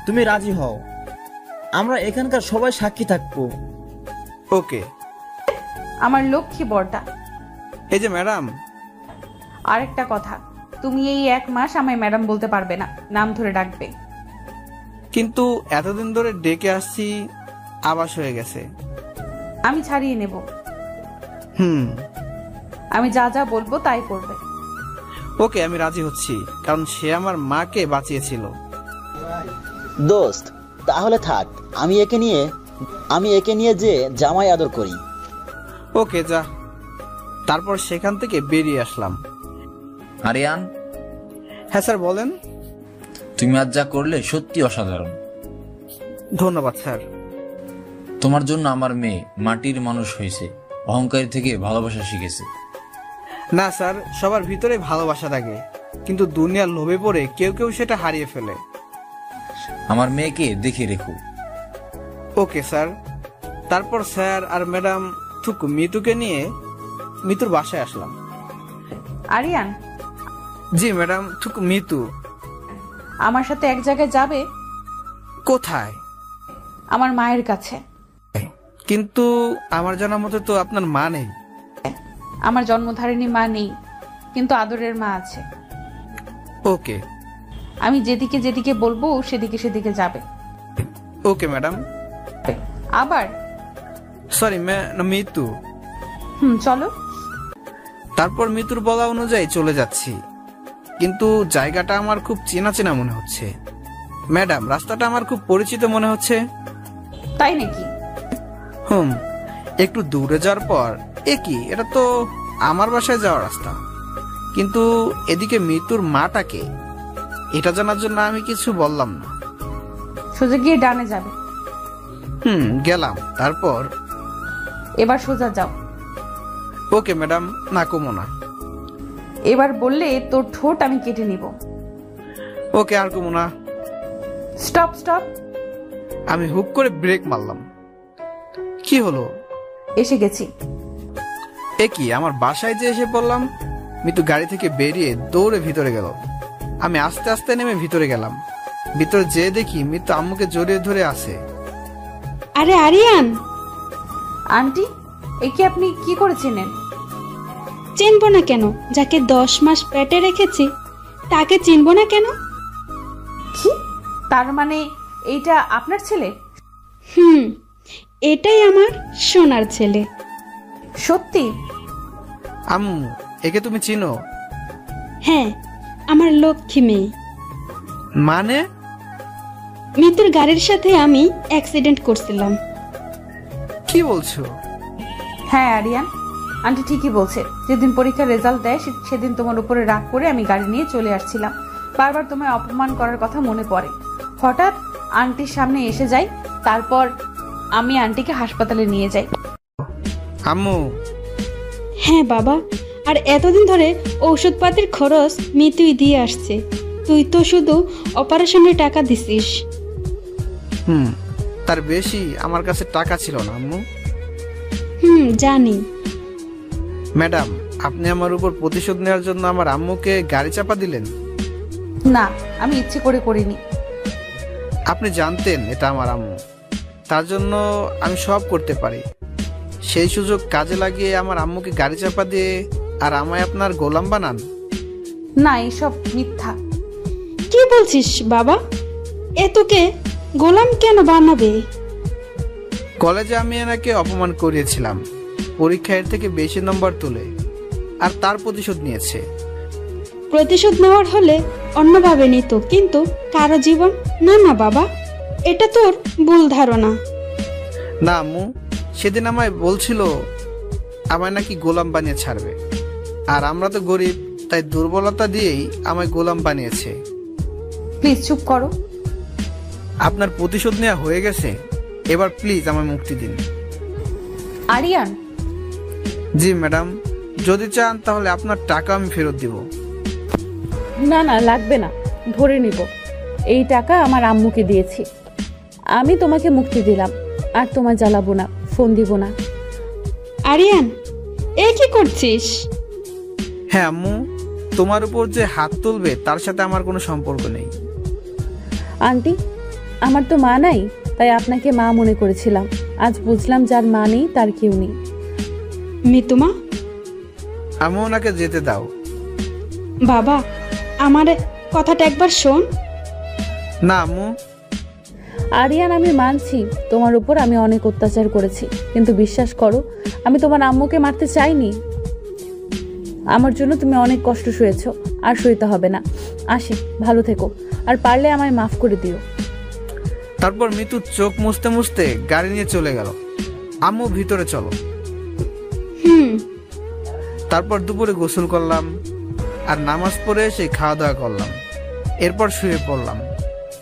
তুমি রাজি হও, আমরা এখানকার সবাই সাক্ষী থাকবো। ওকে। আমার লক্ষ্মী বরটা। এই যে ম্যাডাম। আরেকটা কথা, তুমি এই 1 মাস আমায় ম্যাডাম বলতে পারবে না, নাম ধরে ডাকবে। কিন্তু এতদিন ধরে ডেকে আসছি, আবাস হয়ে গেছে। আমি ছাড়িয়ে নেব। আমি যা যা বলবো তাই করবে। ওকে, আমি রাজি হচ্ছি, কারণ সে আমার মাকে বাঁচিয়েছিল। দোস্ত তাহলে থাক, আমি একে নিয়ে যে জামাই আদর করি। ওকে যা। তারপর সেখান থেকে বেরিয়ে আসলাম। আরিয়ান, হ্যাঁ স্যার বলেন। তুমি আজ যা করলে সত্যি অসাধারণ। ধন্যবাদ স্যার। তোমার জন্য আমার মেয়ে মাটির মানুষ হয়েছে, অহংকারী থেকে ভালোবাসা শিখেছে। না স্যার, সবার ভিতরে ভালোবাসা থাকে, কিন্তু দুনিয়ার লোভে পড়ে কেউ কেউ সেটা হারিয়ে ফেলে। আমার মেয়েকে দেখে রেখো। Okay sir. তারপর স্যার আর ম্যাডাম মিতুকে নিয়ে মিতুর বাসায় আসলাম। আরিয়ান। জি ম্যাডাম। মিতু আমার সাথে এক জায়গায় যাবে। কোথায়? আমার মায়ের কাছে। কিন্তু আমার জানা মতে তো আপনার মা নেই। আমার জন্মধারিণী মা নেই, কিন্তু আদরের মা আছে। ওকে। আমি যেদিকে যেদিকে বলবো সেদিকে সেদিকে যাবে। Okay madam. আবার সরি মিতু। চলো। তারপর মিতুর বলা অনুযায়ী চলে যাচ্ছি, কিন্তু জায়গাটা আমার খুব চেনা চেনা মনে হচ্ছে। ম্যাডাম, রাস্তাটা আমার খুব পরিচিত মনে হচ্ছে। তাই নাকি? একটু দূরে যাওয়ার পর এটা তো আমার বাসায় যাওয়ার রাস্তা, কিন্তু এদিকে মিতুর মাটাকে, এটা জানার জন্য আমি কিছু বললাম না। সোজা গিয়ে ডানে যাবে। গেলাম। তারপর এবার সোজা যাও। Okay madam. না কমো না। এবার বললে তোর ঠোঁট আমি কেটে নিব। ওকে, আর কমো না। Stop stop. আমি হুক করে ব্রেক মারলাম। কি হলো? এসে গেছি। আমার বাসায় যে এসে পড়লাম। মিতু গাড়ি থেকে বেরিয়ে দৌড়ে ভিতরে গেল। আমি আস্তে আস্তে নেমে ভিতরে গেলাম। ভিতরে যেয়ে দেখি মিতু আম্মুকে জড়িয়ে ধরে আছে। আরে আরিয়ান। আন্টি, একে আপনি কি করেছিলেন? চিনবো না কেন? যাকে 10 মাস পেটে রেখেছি তাকে চিনবো না কেন? কি? তার মানে এইটা আপনার ছেলে? এটাই আমার সোনার ছেলে। সত্যি? আম্মু, একে তুমি চিনো? হ্যাঁ, আমার লক্ষ্মী মেয়ে। মানে? মিতুর গাড়ির সাথে আমি অ্যাক্সিডেন্ট করছিলাম। কি বলছো? হ্যাঁ আরিয়ান, আন্টি ঠিকই বলছে। যেদিন পরীক্ষার রেজাল্ট দেয় সেদিন তোমার উপরে রাগ করে আমি গাড়ি নিয়ে চলে আসছিলাম। বারবার তোমায় অপমান করার কথা মনে পড়ে। হঠাৎ আন্টির সামনে এসে যাই, তারপর আমি আন্টিকে হাসপাতালে নিয়ে যাই। আম্মু। হ্যাঁ বাবা, আর এতদিন ধরে ঔষধপাতির খরচ মিতুই দিয়ে আসছে। তুই তো শুধু অপারেশনের টাকা দিছিস। তার বেশি আমার কাছে টাকা ছিল না আম্মু। জানি। ম্যাডাম, আপনি আমার উপর প্রতিশোধ নেওয়ার জন্য আমার আম্মুকে গাড়ি চাপা দিলেন? না, আমি ইচ্ছে করে করিনি। আপনি জানতেন এটা আমার আম্মু, তার জন্য আমি সব করতে পারি। সেই সুযোগ কাজে লাগিয়ে আমার আম্মুকে গাড়ি চাপা দিয়ে আর আমায় আপনার গোলাম বানান? না, এসব মিথ্যা। কি বলছিস বাবা? এ তোকে গোলাম কেন বানাবে? কলেজে আমি এনাকে অপমান করিয়েছিলাম, পরীক্ষা এর থেকে বেশি নম্বর তুলে, আর তার প্রতিশোধ নিয়েছে। প্রতিশোধ নেওয়ার হলে অন্যভাবে নিত, কিন্তু কারো জীবন না। না বাবা, এটা তোর ভুল ধারণা। না আম্মু, সেদিন আমায় বলছিল আমায় নাকি গোলাম বানিয়ে ছাড়বে, আর আমরা তো গরিব, তাই দুর্বলতা দিয়েই আমায় গোলাম বানিয়েছে। প্লিজ চুপ করো। আপনার প্রতিশোধ নেওয়া হয়ে গেছে, এবার প্লিজ আমায় মুক্তি দিন। আরিয়ান, জি ম্যাডাম, যদি চান তাহলে আপনার টাকা আমি ফেরত দিব। না না লাগবে না, ধরে নিব। এই টাকা আমার আম্মুকে দিয়েছি। আমি তোমাকে মুক্তি দিলাম, আর তোমার জ্বালাবো না, ফোন দিব না। আরিয়ান, এ কি করছিস? হ্যাঁ আম্মু, তোমার উপর যে হাত তুলবে তার সাথে আমার কোনো সম্পর্ক নেই। আন্টি, আমার তো মা নাই, তাই আপনাকে মা মনে করেছিলাম। আজ বুঝলাম যার মা নেই তার কেউ নেই। মিতুমা, আম্মু ওনাকে যেতে দাও। বাবা, আমার কথাটা একবার শোন। না আম্মু। আরিয়ান, আমি মানছি তোমার উপর আমি অনেক অত্যাচার করেছি, কিন্তু বিশ্বাস করো আমি তোমার আম্মুকে মারতে চাইনি। আমার জন্য তুমি অনেক কষ্ট সয়েছ, আর সইতে হবে না। আসি, ভালো থেকো, আর পারলে আমায় মাফ করে দিও। তারপর মিতু চোখ মুছতে মুছতে গাড়ি নিয়ে চলে গেল। আম্মু ভিতরে চলো। তারপর দুপুরে গোসল করলাম, আর নামাজ পড়ে এসে খাওয়া দাওয়া করলাম। এরপর শুয়ে পড়লাম।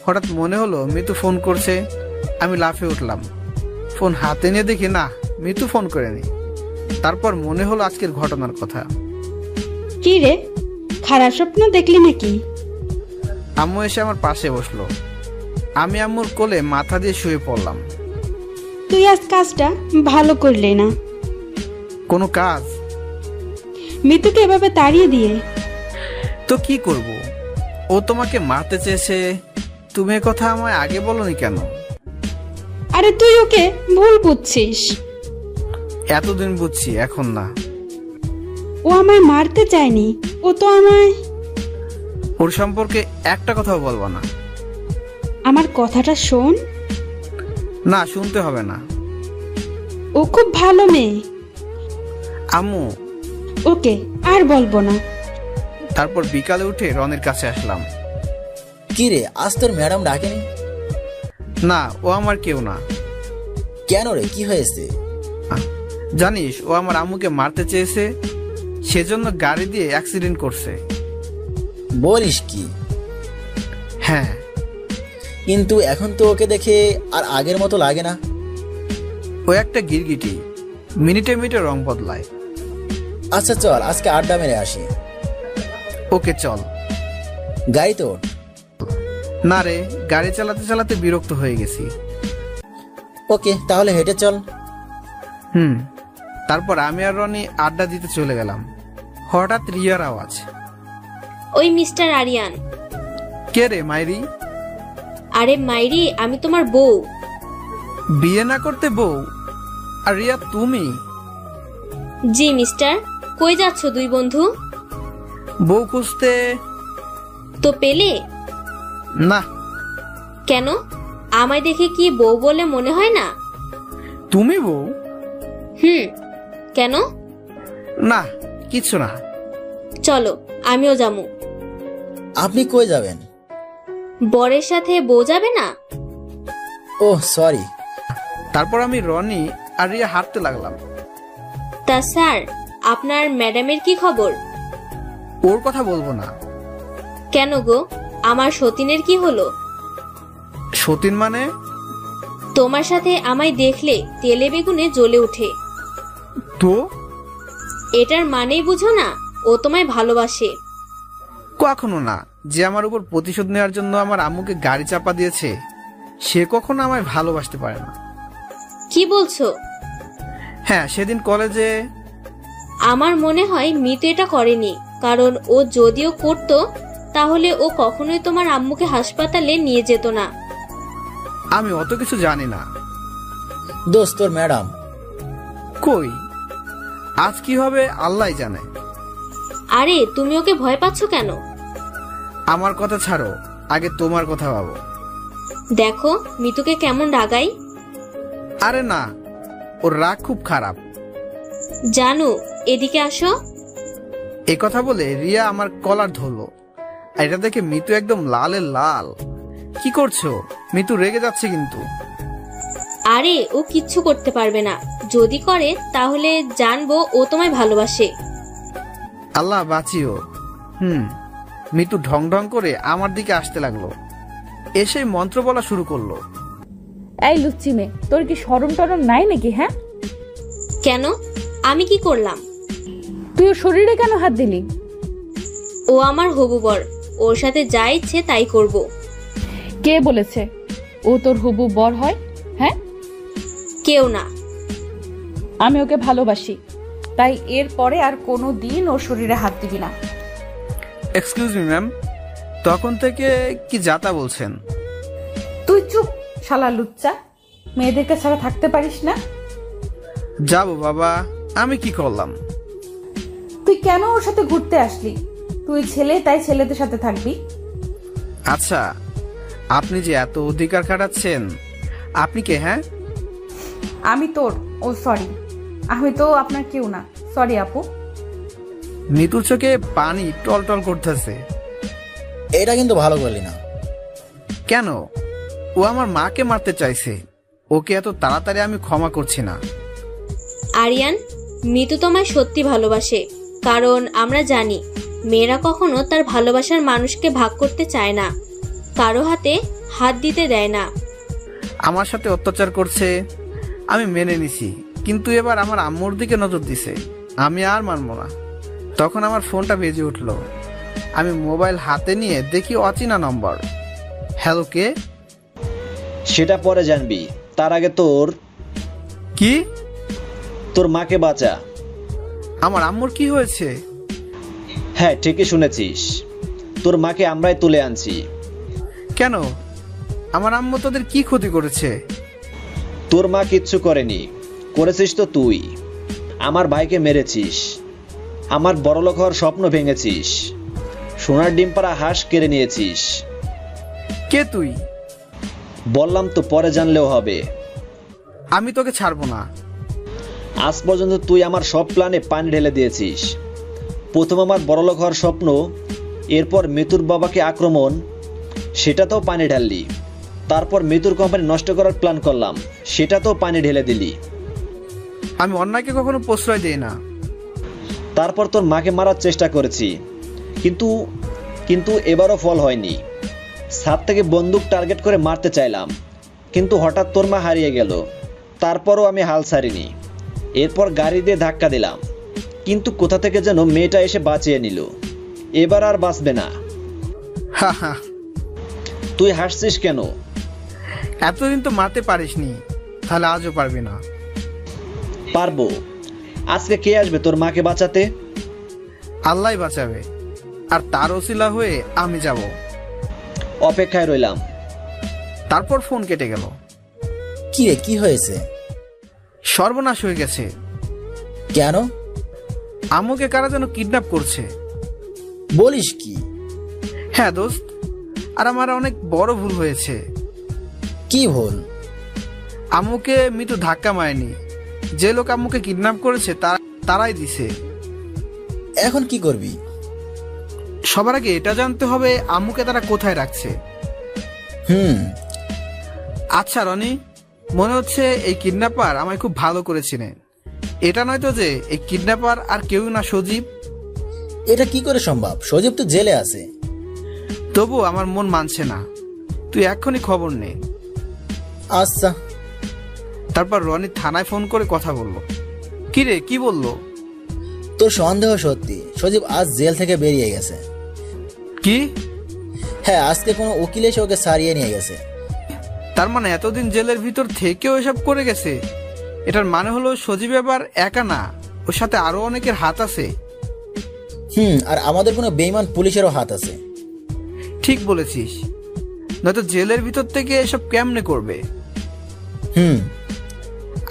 হঠাৎ মনে হলো মিতু ফোন করছে। আমি লাফে উঠলাম, ফোন হাতে নিয়ে দেখি না, মিতু ফোন করেনি। তারপর মনে হলো আজকের ঘটনার কথা। কি রে, খারাপ স্বপ্ন দেখলি নাকি? আম্মু এসে আমার পাশে বসলো। আমি আম্মুর কোলে মাথা দিয়ে শুয়ে পড়লাম। তুই আজ কাজটা ভালো করলি না। কোনো কাজ? মিতুকে এভাবে তাড়িয়ে দিয়ে তো কি করব? ও তোমাকে মারতে চেয়েছে, তুমি এ কথা আমায় আগে বলনি কেন? আরে তুই ওকে ভুল বুঝছিস। এতদিন বুঝছি, এখন না। ও আমায় মারতে চায়নি, ও তো আমায়। ওর সম্পর্কে একটা কথাও বলবো না। আমার কথাটা শোন। না, শুনতে হবে না। ও খুব ভালো মেয়ে। আম্মু, ওকে আর বলবো না। তারপর বিকালে উঠে রনের কাছে আসলাম। কি রে, আজ তোর ম্যাডাম ডাকেনি? না, ও আমার কেউ না। কেন রে, কি হয়েছে? জানিস, ও আমার আম্মুকে মারতে চেয়েছে, সেজন্য গাড়ি দিয়ে অ্যাক্সিডেন্ট করছে। বলিস কি? হ্যাঁ। কিন্তু এখন তো ওকে দেখে আর আগের মতো লাগে না। ও একটা গিরগিটি, মিনিটে মিনিটে রং বদলায়। আচ্ছা চল, আজকে আড্ডা মেরে আসি। ওকে চল। গাড়ি তো ওঠ। না রে, গাড়ি চালাতে চালাতে বিরক্ত হয়ে গেছি। ওকে, তাহলে হেঁটে চল। তারপর আমি আর রনি আড্ডা দিতে চলে গেলাম। হঠাৎ রিয়ার আওয়াজ। ওই মিস্টার আরিয়ান। কে রে মাইরি? আরে মাইরি, আমি তোমার বউ। বিয়ে না করতে বউ? আর রিয়া তুমি? জি মিস্টার। কই যাচ্ছ দুই বন্ধু? বউ খুঁজতে। তো পেলে? না। কেন? আমায় দেখে কি বউ বলে মনে হয় না? তুমি বউ? কেন? না, কিছু না। চলো, আমিও যাবো। আপনি কই যাবেন? বরের সাথে বউ যাবে না? Oh sorry. তারপর আমি রনি আর রিয়া হাঁটতে লাগলাম। তা স্যার, আপনার ম্যাডামের কি খবর? ওর কথা বলবো না। কেন গো, আমার সতীনের কি হলো? সতীন মানে? তোমার সাথে আমায় দেখলে তেলে বেগুনে জ্বলে ওঠে। তো এটার মানেই বুঝো না? ও তোমায় ভালোবাসে। কখনো না। যে আমার উপর প্রতিশোধ নেওয়ার জন্য আমার আম্মুকে গাড়ি চাপা দিয়েছে, সে কখনো আমায় ভালোবাসতে পারে না। কি বলছো? হ্যাঁ, সেদিন কলেজে। আমার মনে হয় মিতু এটা করেনি, কারণ ও যদিও করত তাহলে ও কখনোই তোমার আম্মুকে হাসপাতালে নিয়ে যেত না। আমি অত কিছু জানি না। দোস্ত, তোর ম্যাডাম কই? আজ কি হবে আল্লাহ জানে। আরে তুমি ওকে ভয় পাচ্ছ কেন? আমার কথা ছাড়ো, আগে তোমার কথা ভাবো। দেখো মিতুকে কেমন রাগাই। আরে না, ওর রাগ খুব খারাপ। জানো, এদিকে আসো। এ কথা বলে রিয়া আমার কলার ধরলো। এটা দেখে মিতু একদম লালে লাল। কি করছো? মিতু রেগে যাচ্ছে কিন্তু। আরে ও কিচ্ছু করতে পারবে না, যদি করে তাহলে জানবো ও তোমায় ভালোবাসে। আল্লাহ বাঁচিও। মিতু ঢং ঢং করে আমার দিকে আসতে লাগলো, এসে মন্ত্র বলা শুরু করলো। এই লুচ্চি মেয়ে, তোর কি শরম টরম নাই নাকি? হ্যাঁ, কেন? আমি কি করলাম? তুই ওর শরীরে কেন হাত দিলি? ও আমার হবু বর, ওর সাথে যা ইচ্ছে তাই করব। কে বলেছে ও তোর হবু বর হয়? হ্যাঁ, কেউ না। আমি ওকে ভালোবাসি, তাই এর পরে আর কোনো দিন ওর শরীরে হাত দিবি না। এক্সকিউজ মি ম্যাম, তখন থেকে কি যাতা বলছেন? তুই চুপ শালা লুচ্চা, মেয়েদেরকে ছাড়া থাকতে পারিস না? যাবো বাবা, আমি কি করলাম? তুই কেন ওর সাথে ঘুরতে আসলি? তুই ছেলে, তাই ছেলেদের সাথে থাকবি। আচ্ছা, আপনি যে এত অধিকার খাটাচ্ছেন, আপনি কে? হ্যাঁ, আমি তোর, ও সরি, আমি তো আপনার কেউ না, সরি আপু। মিতুর চোখে পানি টল টল করতেছে। এটা কিন্তু ভালো করলি না। কেন? ও আমার মাকে মারতে চাইছে, ওকে এত তাড়াতাড়ি আমি ক্ষমা করছি না। আরিয়ান, মিতু তোমায় সত্যি ভালোবাসে, কারণ আমরা জানি মেয়েরা কখনো তার ভালোবাসার মানুষকে ভাগ করতে চায় না, কারো হাতে হাত দিতে দেয় না। আমার সাথে অত্যাচার করছে, আমি মেনে নিছি, কিন্তু এবার আমার আম্মুর দিকে নজর দিছে, আমি আর মানবো না। তখন আমার ফোনটা বেজে উঠলো, আমি মোবাইল হাতে নিয়ে দেখি অচেনা নম্বর। হ্যালো, কে? সেটা পরে জানবি, তার আগে তোর কি? তোর মাকে বাঁচা। আমার আম্মুর কি হয়েছে? হ্যাঁ, ঠিকই শুনেছিস, তোর মাকে আমরাই তুলে আনছি। কেন? আমার আম্মু তোদের কি ক্ষতি করেছে? তোর মা কিচ্ছু করেনি, করেছিস তো তুই। আমার ভাইকে মেরেছিস, আমার বড়লোক হওয়ার স্বপ্ন ভেঙেছিস, সোনার ডিম পাড়া হাঁস কেড়ে নিয়েছিস। কে তুই? বললাম তো, পরে জানলেও হবে। আমি তোকে ছাড়বো না। আজ পর্যন্ত তুই আমার সব প্ল্যানে পানি ঢেলে দিয়েছিস। প্রথম আমার বড়লোক হওয়ার স্বপ্ন, এরপর মিতুর বাবাকে আক্রমণ, সেটাতেও পানি ঢাললি। তারপর মিতুর কোম্পানি নষ্ট করার প্ল্যান করলাম, সেটাতেও পানি ঢেলে দিলি। আমি অন্যায়কে কখনো প্রশ্রয় দিই না। তারপর তোর মাকে মারার চেষ্টা করেছি, কিন্তু এবারও ফল হয়নি। ছাদ থেকে বন্দুক টার্গেট করে মারতে চাইলাম, কিন্তু হঠাৎ তোর মা হারিয়ে গেল। তারপরও আমি হাল ছাড়িনি। এরপর গাড়ি দিয়ে ধাক্কা দিলাম, কিন্তু কোথা থেকে যেন মেয়েটা এসে বাঁচিয়ে নিল। এবার আর বাঁচবে না। তুই হাসছিস কেন? এতদিন তো মারতে পারিসনি, তাহলে আজও পারবি না? পারবো। আজকে কে আসবে তোর মাকে বাঁচাতে? আল্লাহ বাঁচাবে, আর তার ওসিলা হয়ে আমি যাব। অপেক্ষায় রইলাম। তারপর ফোন কেটে গেল। কি রে, কি হয়েছে? সর্বনাশ হয়ে গেছে। কেন? আম্মুকে কারা যেন কিডন্যাপ করছে। বলিস কি? হ্যাঁ দোস্ত, আর আমার অনেক বড় ভুল হয়েছে। কি ভুল? আম্মুকে মিতু ধাক্কা মারেনি, যে লোক আম্মুকে কিডন্যাপ করেছে তারাই দিছে। এখন কি করবি? সবার আগে এটা জানতে হবে আম্মুকে তারা কোথায় রাখছে। আচ্ছা রনি, মনে হচ্ছে এই কিডন্যাপার আমায় খুব ভালো করে চিনে। এটা নয় তো যে এই কিডন্যাপার আর কেউ না সজীব? এটা কি করে সম্ভব? সজীব তো জেলে আছে। তবু আমার মন মানছে না। তুই এক্ষুনি খবর নে। আচ্ছা। তারপর রনি থানায় ফোন করে কথা বললো। কি রে, কি বললো? তোর সন্দেহ সত্যি, সজীব আজ জেল থেকে বেরিয়ে গেছে। কি? হ্যাঁ, আজকে কোনো উকিল এসে ওকে সারিয়ে নিয়ে গেছে। তার মানে এতদিন জেলের ভিতর থেকেও এসব করে গেছে। এটার মানে হলো সজীব এবার একা না, ওর সাথে আরো অনেকের হাত আছে। আর আমাদের কোনো বেঈমান পুলিশেরও হাত আছে। ঠিক বলেছিস, নয়তো জেলের ভিতর থেকে এসব কেমনে করবে?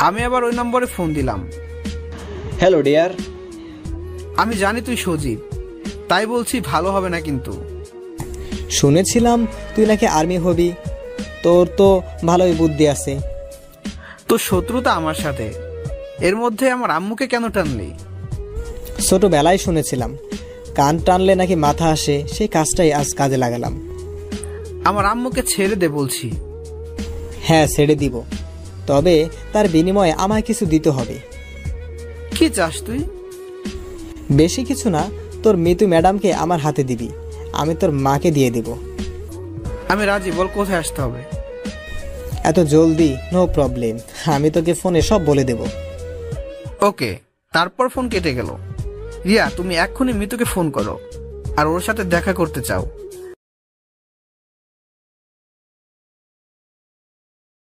আমি আবার ওই নম্বরে ফোন দিলাম। Hello dear. আমি জানি তুই সজীব, তাই বলছি ভালো হবে না কিন্তু। শুনেছিলাম তুই নাকি আর্মি হবি, তোর তো ভালোই বুদ্ধি আছে। তোর শত্রুতা আমার সাথে, এর মধ্যে আমার আম্মুকে কেন টানলি? ছোটবেলায় শুনেছিলাম কান টানলে নাকি মাথা আসে, সেই কাজটাই আজ কাজে লাগালাম। আমার আম্মুকে ছেড়ে দে বলছি। হ্যাঁ, ছেড়ে দিব, তবে তার বিনিময়ে আমায় কিছু দিতে হবে। কি চাস তুই? বেশি কিছু না, তোর মিতু ম্যাডামকে আমার হাতে দিবি, আমি তোর মাকে দিয়ে দিব। আমি রাজি, বল কোথায় আসতে হবে? এত জলদি? নো প্রবলেম, আমি তোকে ফোনে সব বলে দেব। ওকে। তারপর ফোন কেটে গেল। রিয়া, তুমি এক্ষুনি মিতুকে ফোন করো আর ওর সাথে দেখা করতে চাও।